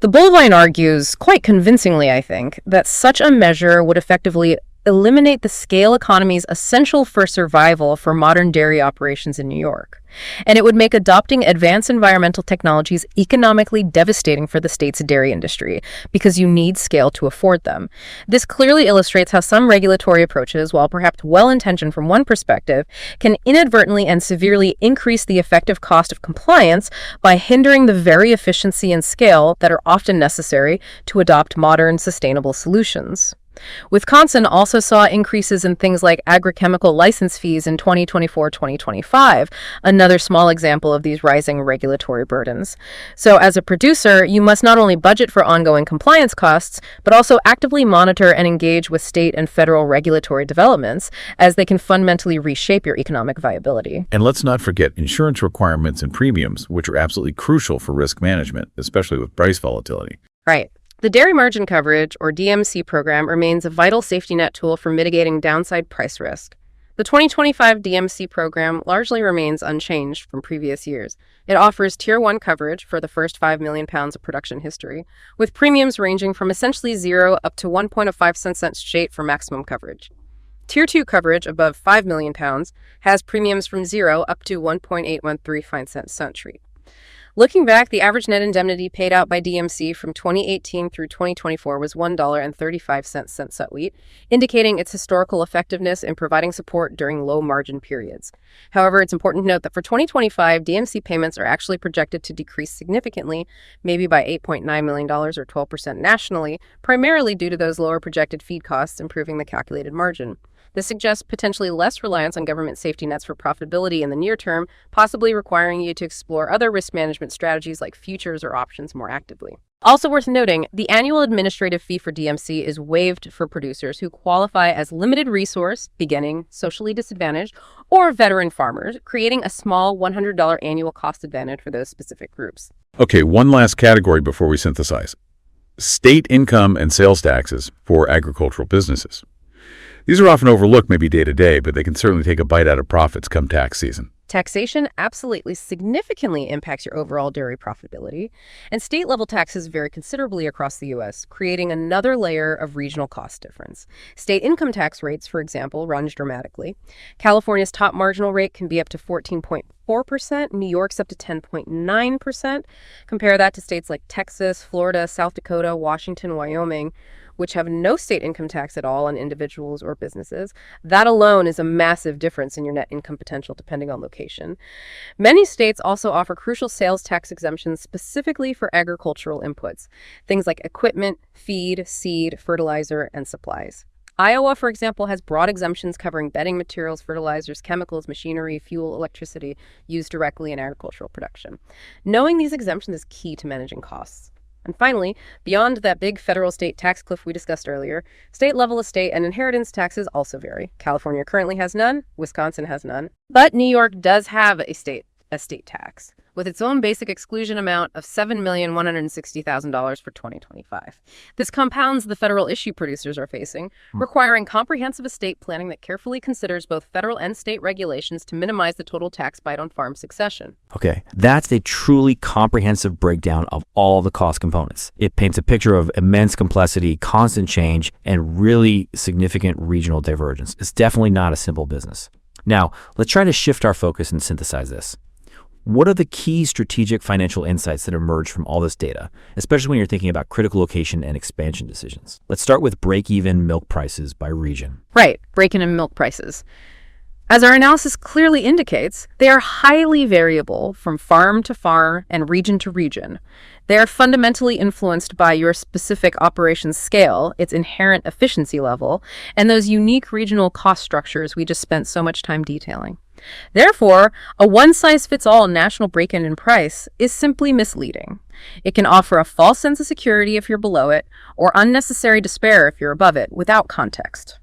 The Bullvine argues, quite convincingly, I think, that such a measure would effectively eliminate the scale economies essential for survival for modern dairy operations in New York. And it would make adopting advanced environmental technologies economically devastating for the state's dairy industry, because you need scale to afford them. This clearly illustrates how some regulatory approaches, while perhaps well-intentioned from one perspective, can inadvertently and severely increase the effective cost of compliance by hindering the very efficiency and scale that are often necessary to adopt modern, sustainable solutions. Wisconsin also saw increases in things like agrochemical license fees in 2024-2025, another small example of these rising regulatory burdens. So as a producer, you must not only budget for ongoing compliance costs, but also actively monitor and engage with state and federal regulatory developments, as they can fundamentally reshape your economic viability. And let's not forget insurance requirements and premiums, which are absolutely crucial for risk management, especially with price volatility. Right. The Dairy Margin Coverage, or DMC program, remains a vital safety net tool for mitigating downside price risk. The 2025 DMC program largely remains unchanged from previous years. It offers Tier 1 coverage for the first 5 million pounds of production history, with premiums ranging from essentially zero up to 1.05 cents straight for maximum coverage. Tier 2 coverage above 5 million pounds has premiums from zero up to 1.813 cents straight. Looking back, the average net indemnity paid out by DMC from 2018 through 2024 was $1.35 cents wheat, indicating its historical effectiveness in providing support during low margin periods. However, it's important to note that for 2025, DMC payments are actually projected to decrease significantly, maybe by $8.9 million or 12% nationally, primarily due to those lower projected feed costs improving the calculated margin. This suggests potentially less reliance on government safety nets for profitability in the near term, possibly requiring you to explore other risk management strategies like futures or options more actively. Also worth noting, the annual administrative fee for DMC is waived for producers who qualify as limited resource, beginning, socially disadvantaged, or veteran farmers, creating a small $100 annual cost advantage for those specific groups. Okay, one last category before we synthesize. State income and sales taxes for agricultural businesses. These are often overlooked maybe day to day, but they can certainly take a bite out of profits come tax season. Taxation absolutely significantly impacts your overall dairy profitability, and state-level taxes vary considerably across the U.S., creating another layer of regional cost difference. State income tax rates, for example, range dramatically. California's top marginal rate can be up to 14.4%, New York's up to 10.9%. Compare that to states like Texas, Florida, South Dakota, Washington, Wyoming, which have no state income tax at all on individuals or businesses. That alone is a massive difference in your net income potential depending on location. Many states also offer crucial sales tax exemptions specifically for agricultural inputs, things like equipment, feed, seed, fertilizer, and supplies. Iowa, for example, has broad exemptions covering bedding materials, fertilizers, chemicals, machinery, fuel, electricity used directly in agricultural production. Knowing these exemptions is key to managing costs. And finally, beyond that big federal state tax cliff we discussed earlier, state-level estate and inheritance taxes also vary. California currently has none, Wisconsin has none, but New York does have a state tax, with its own basic exclusion amount of $7,160,000 for 2025. This compounds the federal issue producers are facing, requiring comprehensive estate planning that carefully considers both federal and state regulations to minimize the total tax bite on farm succession. Okay, that's a truly comprehensive breakdown of all the cost components. It paints a picture of immense complexity, constant change, and really significant regional divergence. It's definitely not a simple business. Now, let's try to shift our focus and synthesize this. What are the key strategic financial insights that emerge from all this data, especially when you're thinking about critical location and expansion decisions? Let's start with break-even milk prices by region. Right, break-even milk prices. As our analysis clearly indicates, they are highly variable from farm to farm and region to region. They are fundamentally influenced by your specific operations scale, its inherent efficiency level, and those unique regional cost structures we just spent so much time detailing. Therefore, a one-size-fits-all national break-even price is simply misleading. It can offer a false sense of security if you're below it, or unnecessary despair if you're above it, without context.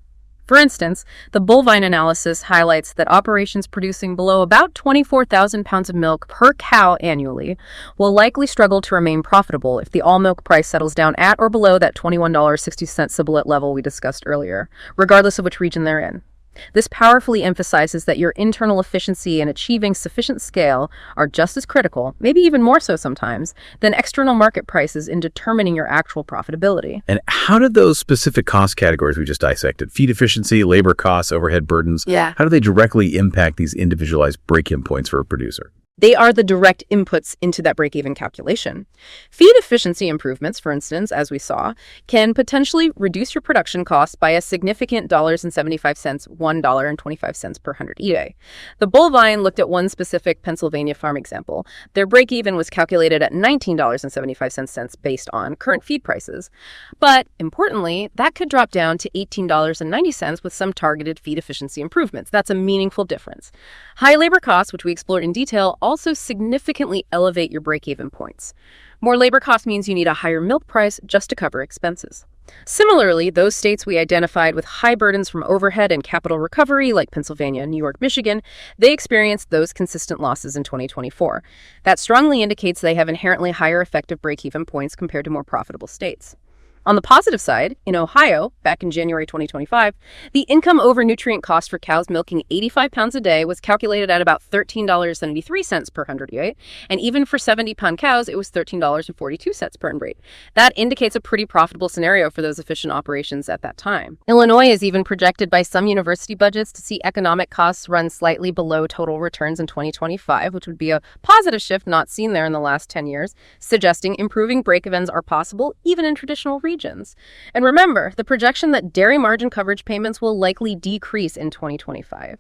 For instance, the bovine analysis highlights that operations producing below about 24,000 pounds of milk per cow annually will likely struggle to remain profitable if the all-milk price settles down at or below that $21.60 sibboleth level we discussed earlier, regardless of which region they're in. This powerfully emphasizes that your internal efficiency and achieving sufficient scale are just as critical, maybe even more so sometimes, than external market prices in determining your actual profitability. And how did those specific cost categories we just dissected, feed efficiency, labor costs, overhead burdens, how do they directly impact these individualized break-in points for a producer? They are the direct inputs into that break-even calculation. Feed efficiency improvements, for instance, as we saw, can potentially reduce your production costs by a significant $0.75, $1.25 per hundred EA. The bovine looked at one specific Pennsylvania farm example. Their break-even was calculated at $19.75 based on current feed prices. But importantly, that could drop down to $18.90 with some targeted feed efficiency improvements. That's a meaningful difference. High labor costs, which we explored in detail, also significantly elevate your break-even points. More labor cost means you need a higher milk price just to cover expenses. Similarly, those states we identified with high burdens from overhead and capital recovery, like Pennsylvania, New York, Michigan, they experienced those consistent losses in 2024. That strongly indicates they have inherently higher effective break-even points compared to more profitable states. On the positive side, in Ohio, back in January 2025, the income over nutrient cost for cows milking 85 pounds a day was calculated at about $13.73 per hundredweight, and even for 70-pound cows, it was $13.42 per hundredweight. That indicates a pretty profitable scenario for those efficient operations at that time. Illinois is even projected by some university budgets to see economic costs run slightly below total returns in 2025, which would be a positive shift not seen there in the last 10 years, suggesting improving break-evens are possible even in traditional regions. regions. And remember, the projection that dairy margin coverage payments will likely decrease in 2025.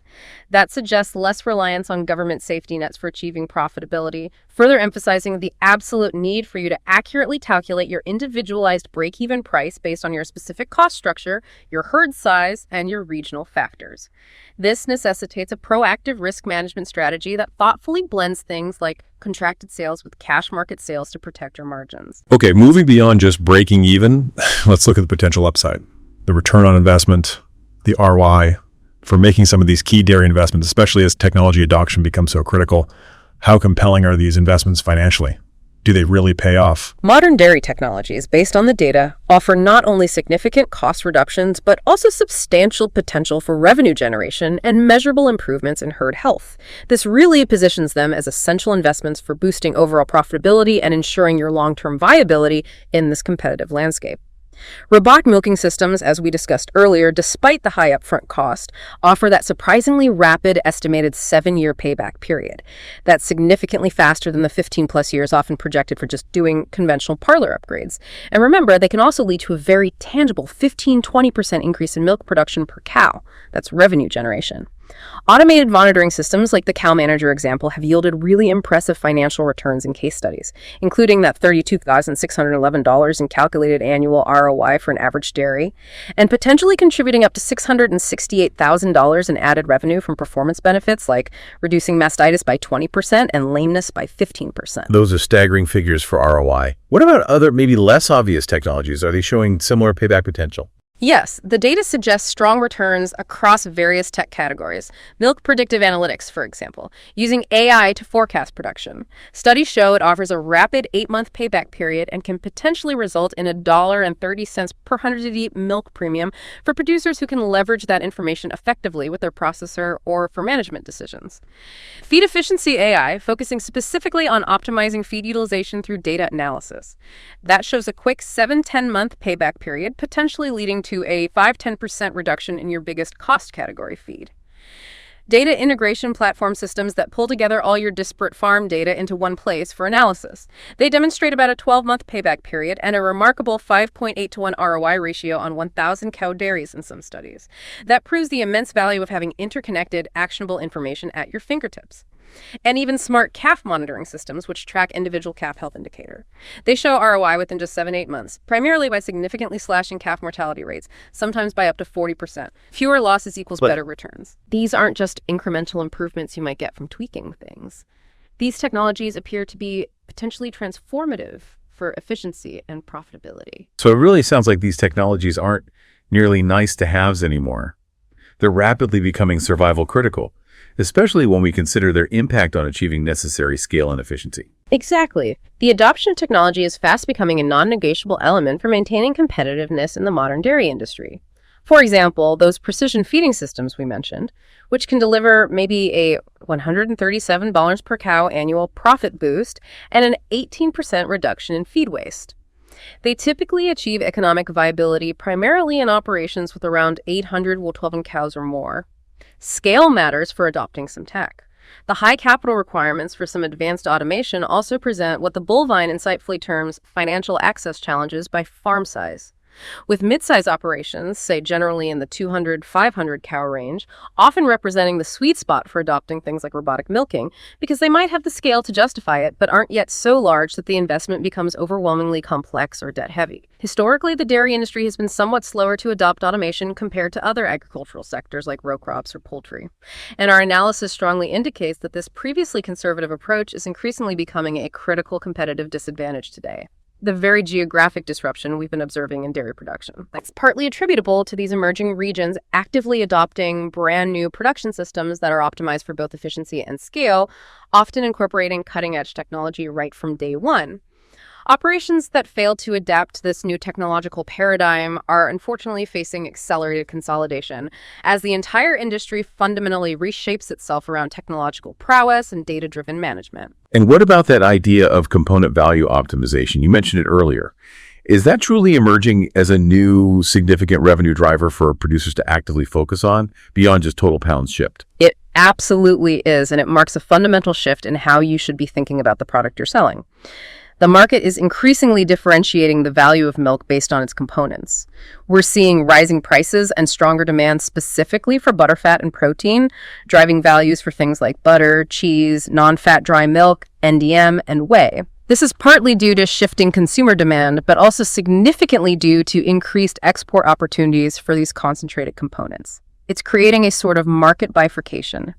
That suggests less reliance on government safety nets for achieving profitability, further emphasizing the absolute need for you to accurately calculate your individualized break-even price based on your specific cost structure, your herd size, and your regional factors. This necessitates a proactive risk management strategy that thoughtfully blends things like contracted sales with cash market sales to protect your margins. Okay, moving beyond just breaking even, let's look at the potential upside. The return on investment, the ROI, for making some of these key dairy investments, especially as technology adoption becomes so critical. How compelling are these investments financially? Do they really pay off? Modern dairy technologies, based on the data, offer not only significant cost reductions, but also substantial potential for revenue generation and measurable improvements in herd health. This really positions them as essential investments for boosting overall profitability and ensuring your long-term viability in this competitive landscape. Robotic milking systems, as we discussed earlier, despite the high upfront cost, offer that surprisingly rapid estimated 7-year payback period. That's significantly faster than the 15-plus years often projected for just doing conventional parlor upgrades. And remember, they can also lead to a very tangible 15-20% increase in milk production per cow. That's revenue generation. Automated monitoring systems like the Cow Manager example have yielded really impressive financial returns in case studies, including that $32,611 in calculated annual ROI for an average dairy, and potentially contributing up to $668,000 in added revenue from performance benefits like reducing mastitis by 20% and lameness by 15%. Those are staggering figures for ROI. What about other, maybe less obvious technologies? Are they showing similar payback potential? Yes, the data suggests strong returns across various tech categories. Milk predictive analytics, for example, using AI to forecast production. Studies show it offers a rapid 8-month payback period and can potentially result in $1.30 per 100 milk premium for producers who can leverage that information effectively with their processor or for management decisions. Feed efficiency AI, focusing specifically on optimizing feed utilization through data analysis. That shows a quick 7-10 month payback period, potentially leading to a 5-10% reduction in your biggest cost category feed. Data integration platform systems that pull together all your disparate farm data into one place for analysis. They demonstrate about a 12-month payback period and a remarkable 5.8 to 1 ROI ratio on 1,000 cow dairies in some studies. That proves the immense value of having interconnected, actionable information at your fingertips. And even smart calf monitoring systems, which track individual calf health indicator. They show ROI within just 7-8 months, primarily by significantly slashing calf mortality rates, sometimes by up to 40%. Fewer losses equals better returns. These aren't just incremental improvements you might get from tweaking things. These technologies appear to be potentially transformative for efficiency and profitability. So it really sounds like these technologies aren't nearly nice to haves anymore. They're rapidly becoming survival critical, especially when we consider their impact on achieving necessary scale and efficiency. Exactly. The adoption of technology is fast becoming a non-negotiable element for maintaining competitiveness in the modern dairy industry. For example, those precision feeding systems we mentioned, which can deliver maybe a $137 per cow annual profit boost and an 18% reduction in feed waste. They typically achieve economic viability primarily in operations with around 800 wool-12 cows or more. Scale matters for adopting some tech. The high capital requirements for some advanced automation also present what the Bullvine insightfully terms financial access challenges by farm size. With mid-size operations, say generally in the 200-500 cow range, often representing the sweet spot for adopting things like robotic milking, because they might have the scale to justify it, but aren't yet so large that the investment becomes overwhelmingly complex or debt-heavy. Historically, the dairy industry has been somewhat slower to adopt automation compared to other agricultural sectors like row crops or poultry. And our analysis strongly indicates that this previously conservative approach is increasingly becoming a critical competitive disadvantage today. The very geographic disruption we've been observing in dairy production. That's partly attributable to these emerging regions actively adopting brand new production systems that are optimized for both efficiency and scale, often incorporating cutting-edge technology right from day one. Operations that fail to adapt to this new technological paradigm are unfortunately facing accelerated consolidation as the entire industry fundamentally reshapes itself around technological prowess and data-driven management. And what about that idea of component value optimization? You mentioned it earlier. Is that truly emerging as a new significant revenue driver for producers to actively focus on beyond just total pounds shipped? It absolutely is, and it marks a fundamental shift in how you should be thinking about the product you're selling. The market is increasingly differentiating the value of milk based on its components. We're seeing rising prices and stronger demand specifically for butterfat and protein, driving values for things like butter, cheese, non-fat dry milk, NDM, and whey. This is partly due to shifting consumer demand, but also significantly due to increased export opportunities for these concentrated components. It's creating a sort of market bifurcation.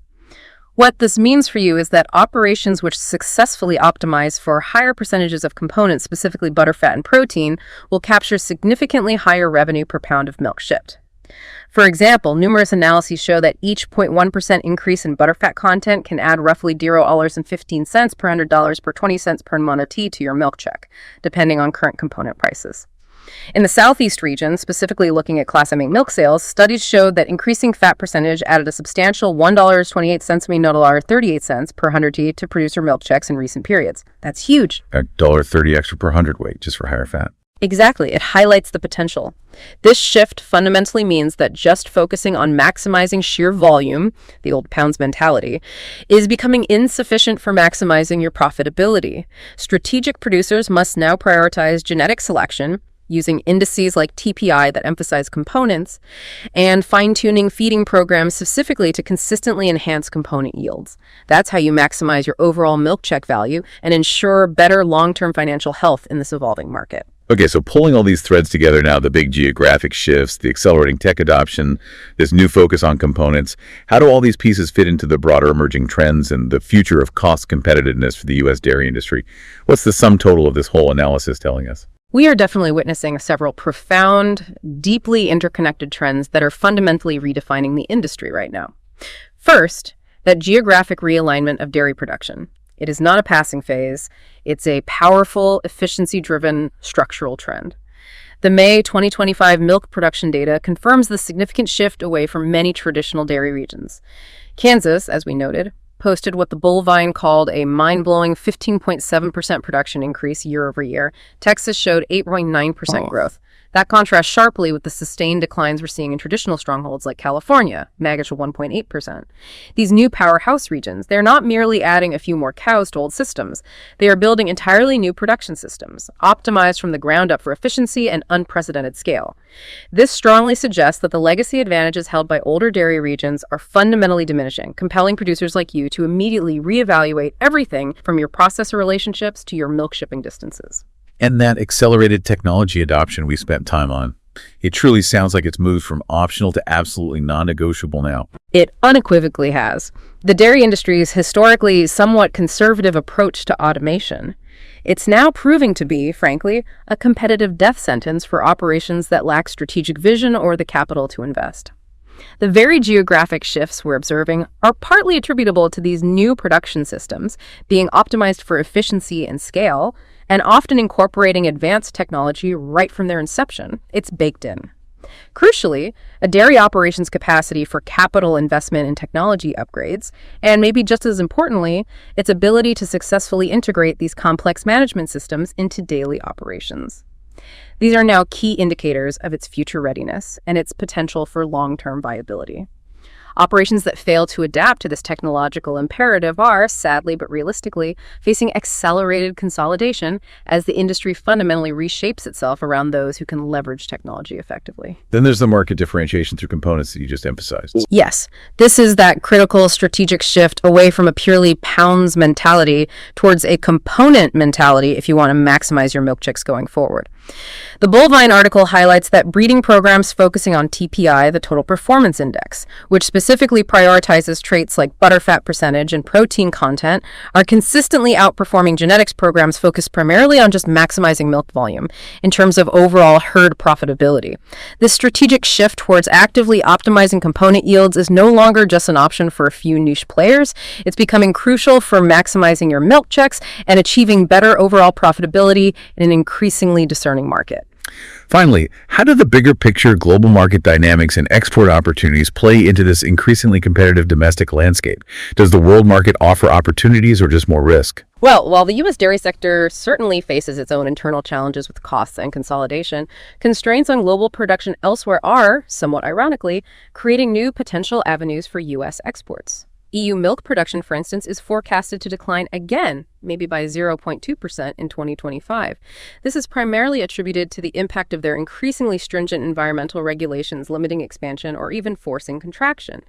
What this means for you is that operations which successfully optimize for higher percentages of components, specifically butterfat and protein, will capture significantly higher revenue per pound of milk shipped. For example, numerous analyses show that each 0.1% increase in butterfat content can add roughly $0.15 per $100 per 20 cents per monotee to your milk check, depending on current component prices. In the Southeast region, specifically looking at Class M8 milk sales, studies showed that increasing fat percentage added a substantial $1.28 $1.38 per hundredweight to producer milk checks in recent periods. That's huge. $1.30 extra per hundredweight just for higher fat. Exactly. It highlights the potential. This shift fundamentally means that just focusing on maximizing sheer volume, the old pounds mentality, is becoming insufficient for maximizing your profitability. Strategic producers must now prioritize genetic selection, using indices like TPI that emphasize components, and fine-tuning feeding programs specifically to consistently enhance component yields. That's how you maximize your overall milk check value and ensure better long-term financial health in this evolving market. Okay, so pulling all these threads together now, the big geographic shifts, the accelerating tech adoption, this new focus on components, how do all these pieces fit into the broader emerging trends and the future of cost competitiveness for the U.S. dairy industry? What's the sum total of this whole analysis telling us? We are definitely witnessing several profound, deeply interconnected trends that are fundamentally redefining the industry right now. First, that geographic realignment of dairy production. It is not a passing phase. It's a powerful, efficiency-driven structural trend. The May 2025 milk production data confirms the significant shift away from many traditional dairy regions. Kansas, as we noted, posted what the Bullvine called a mind-blowing 15.7% production increase year over year. Texas showed 8.9% growth. That contrasts sharply with the sustained declines we're seeing in traditional strongholds like California, MAGA to 1.8%. These new powerhouse regions, they're not merely adding a few more cows to old systems. They are building entirely new production systems, optimized from the ground up for efficiency and unprecedented scale. This strongly suggests that the legacy advantages held by older dairy regions are fundamentally diminishing, compelling producers like you to immediately reevaluate everything from your processor relationships to your milk shipping distances. And that accelerated technology adoption we spent time on. It truly sounds like it's moved from optional to absolutely non-negotiable now. It unequivocally has. The dairy industry's historically somewhat conservative approach to automation. It's now proving to be, frankly, a competitive death sentence for operations that lack strategic vision or the capital to invest. The very geographic shifts we're observing are partly attributable to these new production systems being optimized for efficiency and scale, and often incorporating advanced technology right from their inception. It's baked in. Crucially, a dairy operations capacity for capital investment in technology upgrades, and maybe just as importantly, its ability to successfully integrate these complex management systems into daily operations. These are now key indicators of its future readiness and its potential for long-term viability. Operations that fail to adapt to this technological imperative are, sadly but realistically, facing accelerated consolidation as the industry fundamentally reshapes itself around those who can leverage technology effectively. Then there's the market differentiation through components that you just emphasized. Yes, this is that critical strategic shift away from a purely pounds mentality towards a component mentality if you want to maximize your milk chicks going forward. The Bullvine article highlights that breeding programs focusing on TPI, the Total Performance Index, which specifically prioritizes traits like butterfat percentage and protein content, are consistently outperforming genetics programs focused primarily on just maximizing milk volume in terms of overall herd profitability. This strategic shift towards actively optimizing component yields is no longer just an option for a few niche players. It's becoming crucial for maximizing your milk checks and achieving better overall profitability in an increasingly discerning market. Finally, how do the bigger picture global market dynamics and export opportunities play into this increasingly competitive domestic landscape? Does the world market offer opportunities or just more risk? Well, while the U.S. dairy sector certainly faces its own internal challenges with costs and consolidation, constraints on global production elsewhere are, somewhat ironically, creating new potential avenues for U.S. exports. EU milk production, for instance, is forecasted to decline again maybe by 0.2% in 2025. This is primarily attributed to the impact of their increasingly stringent environmental regulations limiting expansion or even forcing contraction.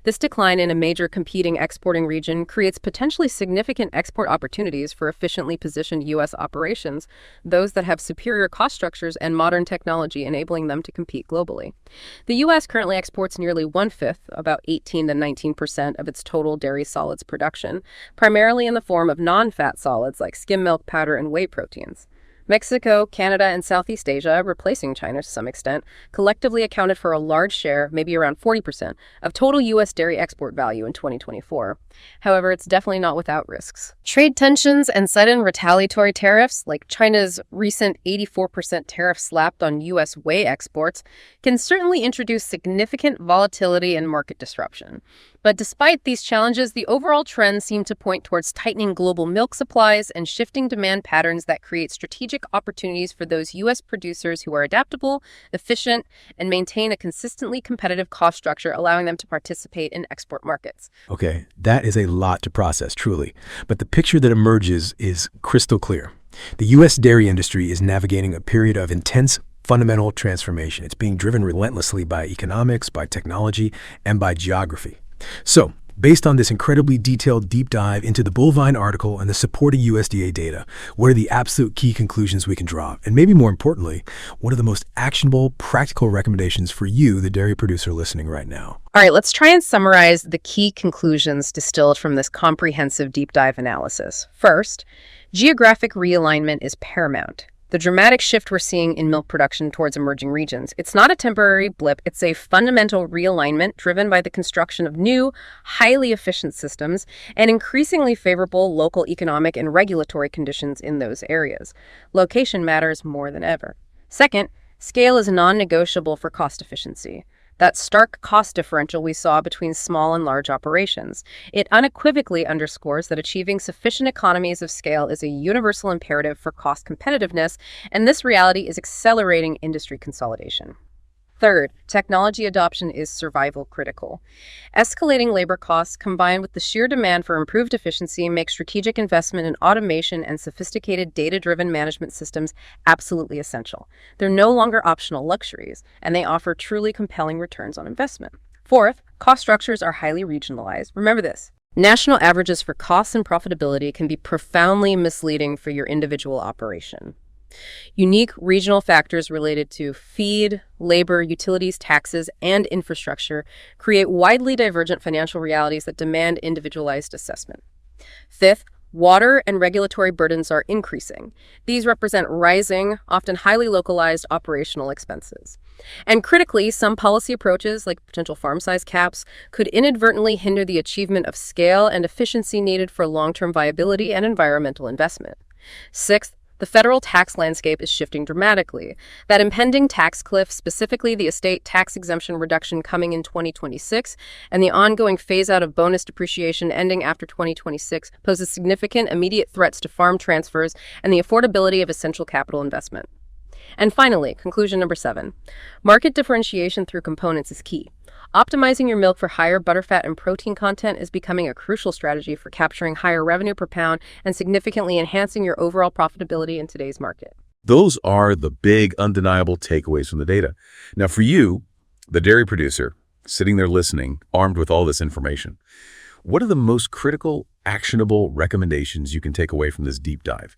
This decline in a major competing exporting region creates potentially significant export opportunities for efficiently positioned U.S. operations, those that have superior cost structures and modern technology enabling them to compete globally. The U.S. currently exports nearly 1/5, about 18 to 19% of its total dairy solids production, primarily in the form of non-fat solids like skim milk powder and whey proteins. Mexico, Canada, and Southeast Asia, replacing China to some extent, collectively accounted for a large share, maybe around 40%, of total U.S. dairy export value in 2024. However, it's definitely not without risks. Trade tensions and sudden retaliatory tariffs, like China's recent 84% tariff slapped on U.S. whey exports, can certainly introduce significant volatility and market disruption. But despite these challenges, the overall trends seem to point towards tightening global milk supplies and shifting demand patterns that create strategic opportunities for those U.S. producers who are adaptable, efficient, and maintain a consistently competitive cost structure, allowing them to participate in export markets. Okay, that is a lot to process, truly. But the picture that emerges is crystal clear. The U.S. dairy industry is navigating a period of intense fundamental transformation. It's being driven relentlessly by economics, by technology, and by geography. So, based on this incredibly detailed deep dive into the bovine article and the supporting USDA data, what are the absolute key conclusions we can draw? And maybe more importantly, what are the most actionable, practical recommendations for you, the dairy producer listening right now? All right, let's try and summarize the key conclusions distilled from this comprehensive deep dive analysis. First, geographic realignment is paramount. The dramatic shift we're seeing in milk production towards emerging regions, it's not a temporary blip, it's a fundamental realignment driven by the construction of new, highly efficient systems and increasingly favorable local economic and regulatory conditions in those areas. Location matters more than ever. Second, scale is non-negotiable for cost efficiency. That stark cost differential we saw between small and large operations. It unequivocally underscores that achieving sufficient economies of scale is a universal imperative for cost competitiveness, and this reality is accelerating industry consolidation. Third, technology adoption is survival critical. Escalating labor costs combined with the sheer demand for improved efficiency make strategic investment in automation and sophisticated data-driven management systems absolutely essential. They're no longer optional luxuries, and they offer truly compelling returns on investment. Fourth, cost structures are highly regionalized. Remember this. National averages for costs and profitability can be profoundly misleading for your individual operation. Unique regional factors related to feed, labor, utilities, taxes, and infrastructure create widely divergent financial realities that demand individualized assessment. Fifth, water and regulatory burdens are increasing. These represent rising, often highly localized operational expenses. And critically, some policy approaches, like potential farm size caps, could inadvertently hinder the achievement of scale and efficiency needed for long-term viability and environmental investment. Sixth, the federal tax landscape is shifting dramatically. That impending tax cliff, specifically the estate tax exemption reduction coming in 2026, and the ongoing phase-out of bonus depreciation ending after 2026, poses significant immediate threats to farm transfers and the affordability of essential capital investment. And finally, conclusion number 7. Market differentiation through components is key. Optimizing your milk for higher butterfat and protein content is becoming a crucial strategy for capturing higher revenue per pound and significantly enhancing your overall profitability in today's market. Those are the big, undeniable takeaways from the data. Now, for you, the dairy producer, sitting there listening, armed with all this information, what are the most critical, actionable recommendations you can take away from this deep dive?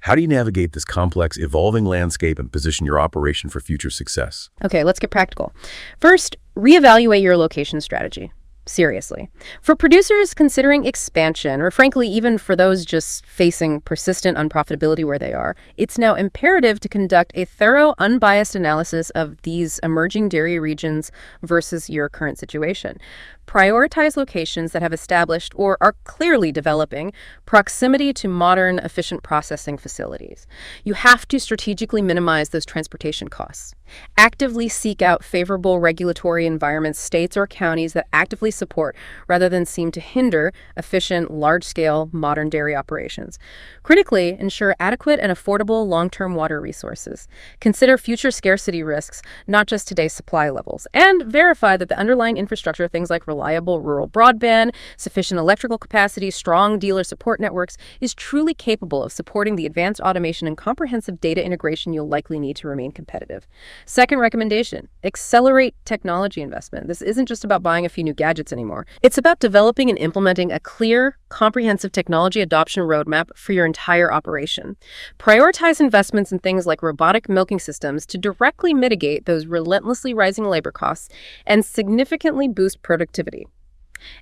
How do you navigate this complex, evolving landscape and position your operation for future success? Okay, let's get practical. First, reevaluate your location strategy. Seriously. For producers considering expansion, or frankly, even for those just facing persistent unprofitability where they are, it's now imperative to conduct a thorough, unbiased analysis of these emerging dairy regions versus your current situation. Prioritize locations that have established or are clearly developing proximity to modern, efficient processing facilities. You have to strategically minimize those transportation costs. Actively seek out favorable regulatory environments, states or counties that actively support rather than seem to hinder efficient, large-scale, modern dairy operations. Critically, ensure adequate and affordable long-term water resources. Consider future scarcity risks, not just today's supply levels. And verify that the underlying infrastructure, things like reliable rural broadband, sufficient electrical capacity, strong dealer support networks, is truly capable of supporting the advanced automation and comprehensive data integration you'll likely need to remain competitive. Second recommendation, accelerate technology investment. This isn't just about buying a few new gadgets anymore. It's about developing and implementing a clear, comprehensive technology adoption roadmap for your entire operation. Prioritize investments in things like robotic milking systems to directly mitigate those relentlessly rising labor costs and significantly boost productivity.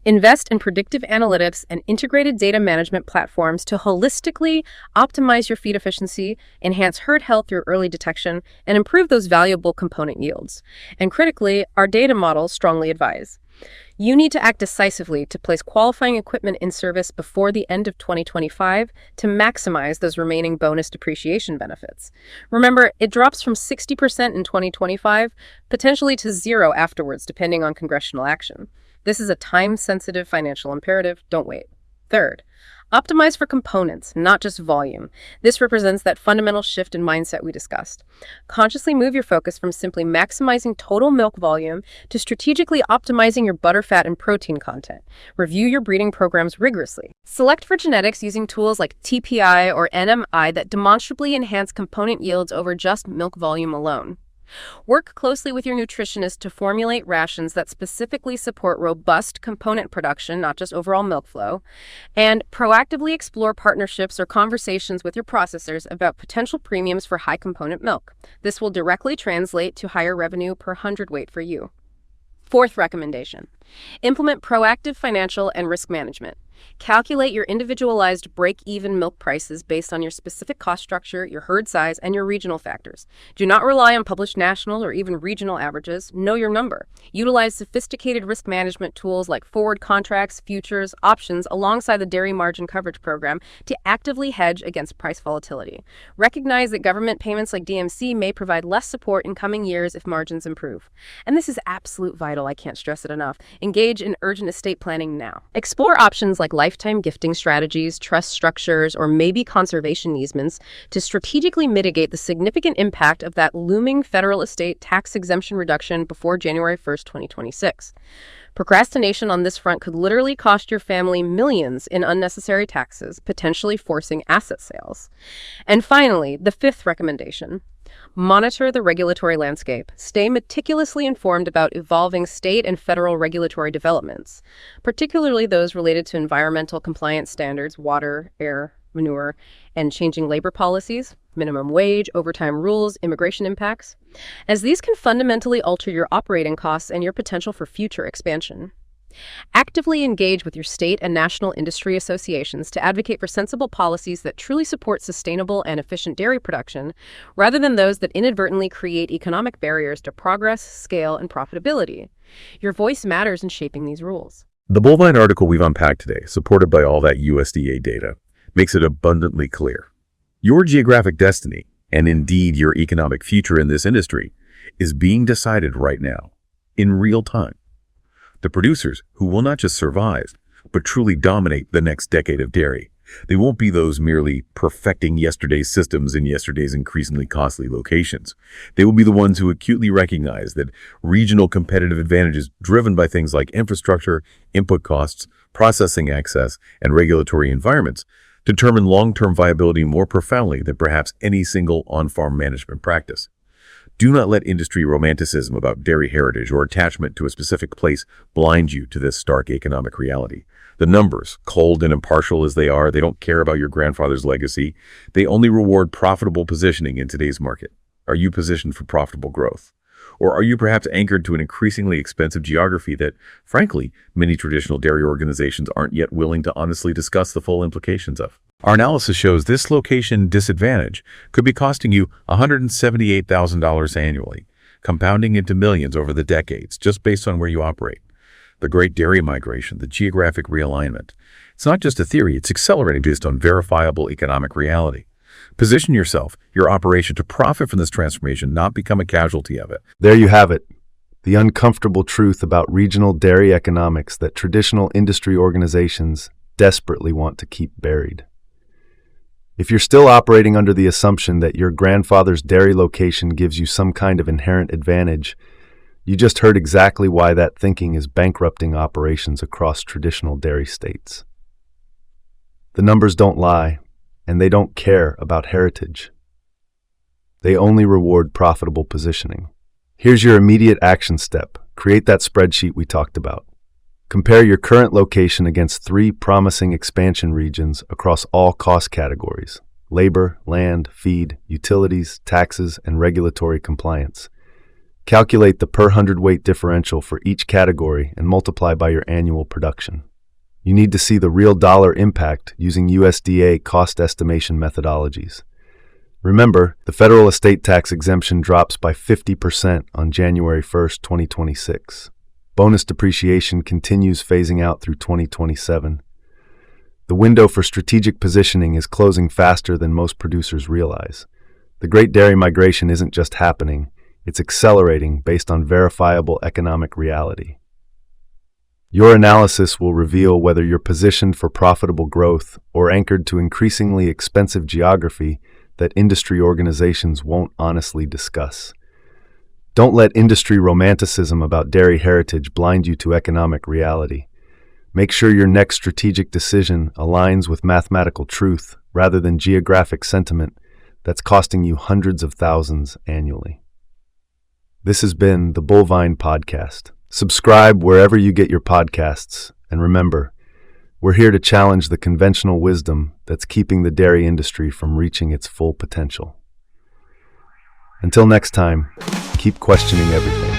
Invest in predictive analytics and integrated data management platforms to holistically optimize your feed efficiency, enhance herd health through early detection, and improve those valuable component yields. And critically, our data models strongly advise. You need to act decisively to place qualifying equipment in service before the end of 2025 to maximize those remaining bonus depreciation benefits. Remember, it drops from 60% in 2025, potentially to zero afterwards, depending on congressional action. This is a time-sensitive financial imperative. Don't wait. Third, optimize for components, not just volume. This represents that fundamental shift in mindset we discussed. Consciously move your focus from simply maximizing total milk volume to strategically optimizing your butter, fat, and protein content. Review your breeding programs rigorously. Select for genetics using tools like TPI or NMI that demonstrably enhance component yields over just milk volume alone. Work closely with your nutritionist to formulate rations that specifically support robust component production, not just overall milk flow, and proactively explore partnerships or conversations with your processors about potential premiums for high component milk. This will directly translate to higher revenue per hundredweight for you. Fourth recommendation, implement proactive financial and risk management. Calculate your individualized break-even milk prices based on your specific cost structure, your herd size, and your regional factors. Do not rely on published national or even regional averages. Know your number. Utilize sophisticated risk management tools like forward contracts, futures, options, alongside the Dairy Margin Coverage Program to actively hedge against price volatility. Recognize that government payments like DMC may provide less support in coming years if margins improve. And this is absolute vital, I can't stress it enough. Engage in urgent estate planning now. Explore options like lifetime gifting strategies, trust structures, or maybe conservation easements to strategically mitigate the significant impact of that looming federal estate tax exemption reduction before January 1st, 2026. Procrastination on this front could literally cost your family millions in unnecessary taxes, potentially forcing asset sales. And finally, the fifth recommendation. Monitor the regulatory landscape. Stay meticulously informed about evolving state and federal regulatory developments, particularly those related to environmental compliance standards, water, air, manure, and changing labor policies, minimum wage, overtime rules, immigration impacts, as these can fundamentally alter your operating costs and your potential for future expansion. Actively engage with your state and national industry associations to advocate for sensible policies that truly support sustainable and efficient dairy production, rather than those that inadvertently create economic barriers to progress, scale, and profitability. Your voice matters in shaping these rules. The bovine article we've unpacked today, supported by all that USDA data, makes it abundantly clear. Your geographic destiny, and indeed your economic future in this industry, is being decided right now, in real time. The producers who will not just survive, but truly dominate the next decade of dairy. They won't be those merely perfecting yesterday's systems in yesterday's increasingly costly locations. They will be the ones who acutely recognize that regional competitive advantages driven by things like infrastructure, input costs, processing access, and regulatory environments determine long-term viability more profoundly than perhaps any single on-farm management practice. Do not let industry romanticism about dairy heritage or attachment to a specific place blind you to this stark economic reality. The numbers, cold and impartial as they are, they don't care about your grandfather's legacy. They only reward profitable positioning in today's market. Are you positioned for profitable growth? Or are you perhaps anchored to an increasingly expensive geography that, frankly, many traditional dairy organizations aren't yet willing to honestly discuss the full implications of? Our analysis shows this location disadvantage could be costing you $178,000 annually, compounding into millions over the decades just based on where you operate. The Great Dairy Migration, the geographic realignment. It's not just a theory, it's accelerating based on verifiable economic reality. Position yourself, your operation, to profit from this transformation, not become a casualty of it. There you have it, the uncomfortable truth about regional dairy economics that traditional industry organizations desperately want to keep buried. If you're still operating under the assumption that your grandfather's dairy location gives you some kind of inherent advantage, You just heard exactly why that thinking is bankrupting operations across traditional dairy states. The numbers don't lie, and they don't care about heritage. They only reward profitable positioning. Here's your immediate action step. Create that spreadsheet we talked about. Compare your current location against 3 promising expansion regions across all cost categories: labor, land, feed, utilities, taxes, and regulatory compliance. Calculate the per hundredweight differential for each category and multiply by your annual production. You need to see the real dollar impact using USDA cost estimation methodologies. Remember, the federal estate tax exemption drops by 50% on January 1st, 2026. Bonus depreciation continues phasing out through 2027. The window for strategic positioning is closing faster than most producers realize. The Great Dairy Migration isn't just happening, it's accelerating based on verifiable economic reality. Your analysis will reveal whether you're positioned for profitable growth or anchored to increasingly expensive geography that industry organizations won't honestly discuss. Don't let industry romanticism about dairy heritage blind you to economic reality. Make sure your next strategic decision aligns with mathematical truth rather than geographic sentiment that's costing you hundreds of thousands annually. This has been the Bullvine Podcast. Subscribe wherever you get your podcasts, and remember, we're here to challenge the conventional wisdom that's keeping the dairy industry from reaching its full potential. Until next time, keep questioning everything.